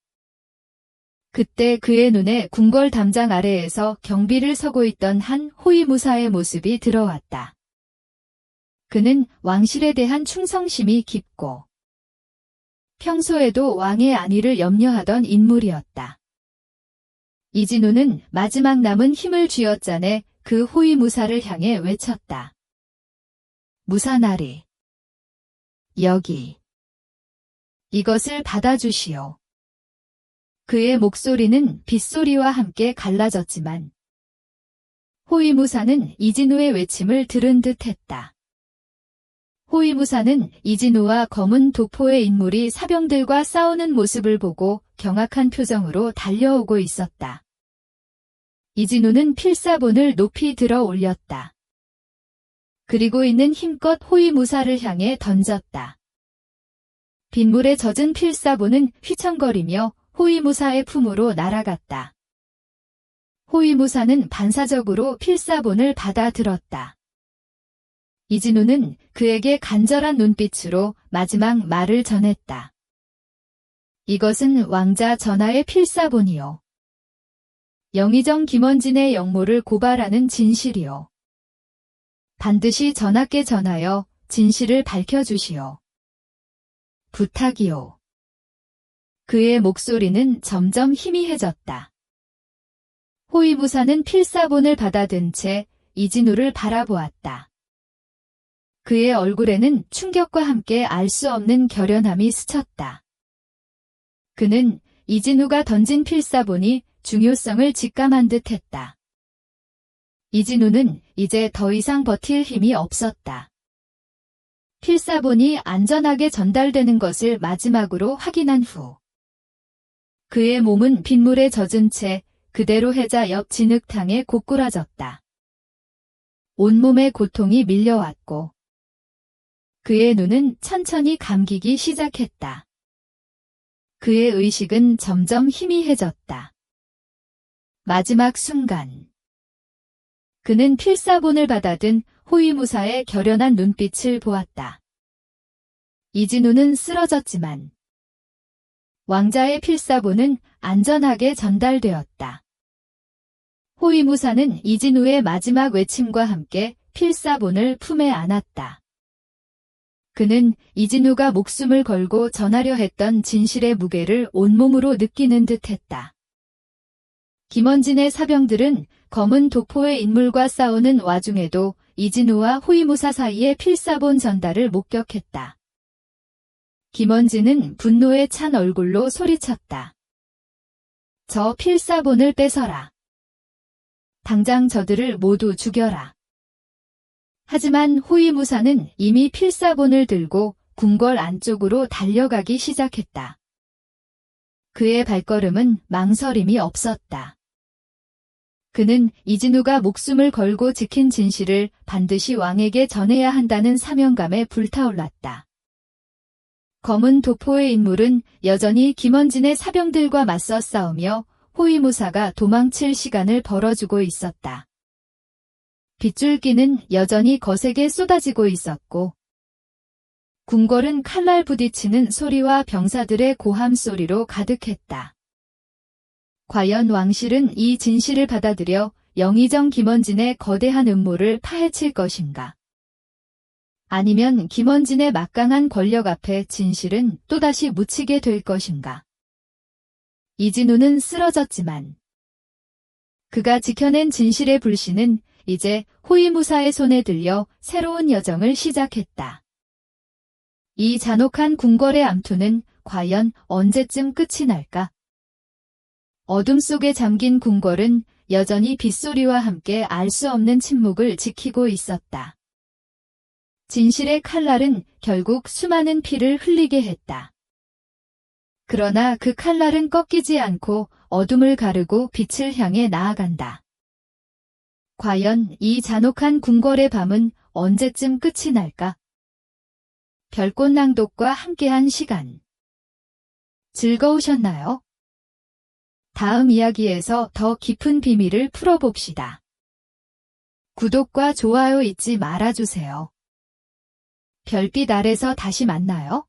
[SPEAKER 1] 그때 그의 눈에 궁궐 담장 아래에서 경비를 서고 있던 한 호위무사의 모습이 들어왔다. 그는 왕실에 대한 충성심이 깊고 평소에도 왕의 안위를 염려하던 인물이었다. 이진우는 마지막 남은 힘을 쥐어짜내 그 호위무사를 향해 외쳤다. 무사나리. 여기. 이것을 받아주시오. 그의 목소리는 빗소리와 함께 갈라졌지만 호위무사는 이진우의 외침을 들은 듯 했다. 호위무사는 이진우와 검은 도포의 인물이 사병들과 싸우는 모습을 보고 경악한 표정으로 달려오고 있었다. 이진우는 필사본을 높이 들어 올렸다. 그리고 이는 힘껏 호위무사를 향해 던졌다. 빗물에 젖은 필사본은 휘청거리며 호위무사의 품으로 날아갔다. 호위무사는 반사적으로 필사본을 받아들었다. 이진우는 그에게 간절한 눈빛으로 마지막 말을 전했다. 이것은 왕자 전하의 필사본이요. 영의정 김원진의 영모를 고발하는 진실이요. 반드시 전하께 전하여 진실을 밝혀주시오. 부탁이요. 그의 목소리는 점점 희미해졌다. 호위무사는 필사본을 받아든 채 이진우를 바라보았다. 그의 얼굴에는 충격과 함께 알 수 없는 결연함이 스쳤다. 그는 이진우가 던진 필사본이 중요성을 직감한 듯 했다. 이진우는 이제 더 이상 버틸 힘이 없었다. 필사본이 안전하게 전달되는 것을 마지막으로 확인한 후 그의 몸은 빗물에 젖은 채 그대로 해자 옆 진흙탕에 고꾸라졌다. 온몸에 고통이 밀려왔고 그의 눈은 천천히 감기기 시작했다. 그의 의식은 점점 희미해졌다. 마지막 순간 그는 필사본을 받아든 호위무사의 결연한 눈빛을 보았다. 이진우는 쓰러졌지만 왕자의 필사본은 안전하게 전달되었다. 호위무사는 이진우의 마지막 외침과 함께 필사본을 품에 안았다. 그는 이진우가 목숨을 걸고 전하려 했던 진실의 무게를 온몸으로 느끼는 듯했다. 김원진의 사병들은 검은 도포의 인물과 싸우는 와중에도 이진우와 호위무사 사이의 필사본 전달을 목격했다. 김원진은 분노에 찬 얼굴로 소리쳤다. 저 필사본을 뺏어라. 당장 저들을 모두 죽여라. 하지만 호위무사는 이미 필사본을 들고 궁궐 안쪽으로 달려가기 시작했다. 그의 발걸음은 망설임이 없었다. 그는 이진우가 목숨을 걸고 지킨 진실을 반드시 왕에게 전해야 한다는 사명감에 불타올랐다. 검은 도포의 인물은 여전히 김원진의 사병들과 맞서 싸우며 호위무사가 도망칠 시간을 벌어주고 있었다. 빗줄기는 여전히 거세게 쏟아지고 있었고 궁궐은 칼날 부딪히는 소리와 병사들의 고함 소리로 가득했다. 과연 왕실은 이 진실을 받아들여 영의정 김원진의 거대한 음모를 파헤칠 것인가? 아니면 김원진의 막강한 권력 앞에 진실은 또다시 묻히게 될 것인가? 이진우는 쓰러졌지만 그가 지켜낸 진실의 불씨는 이제 호위무사의 손에 들려 새로운 여정을 시작했다. 이 잔혹한 궁궐의 암투는 과연 언제쯤 끝이 날까? 어둠 속에 잠긴 궁궐은 여전히 빗소리와 함께 알 수 없는 침묵을 지키고 있었다. 진실의 칼날은 결국 수많은 피를 흘리게 했다. 그러나 그 칼날은 꺾이지 않고 어둠을 가르고 빛을 향해 나아간다. 과연 이 잔혹한 궁궐의 밤은 언제쯤 끝이 날까? 별꽃 낭독과 함께한 시간. 즐거우셨나요? 다음 이야기에서 더 깊은 비밀을 풀어봅시다. 구독과 좋아요 잊지 말아주세요. 별빛 아래서 다시 만나요.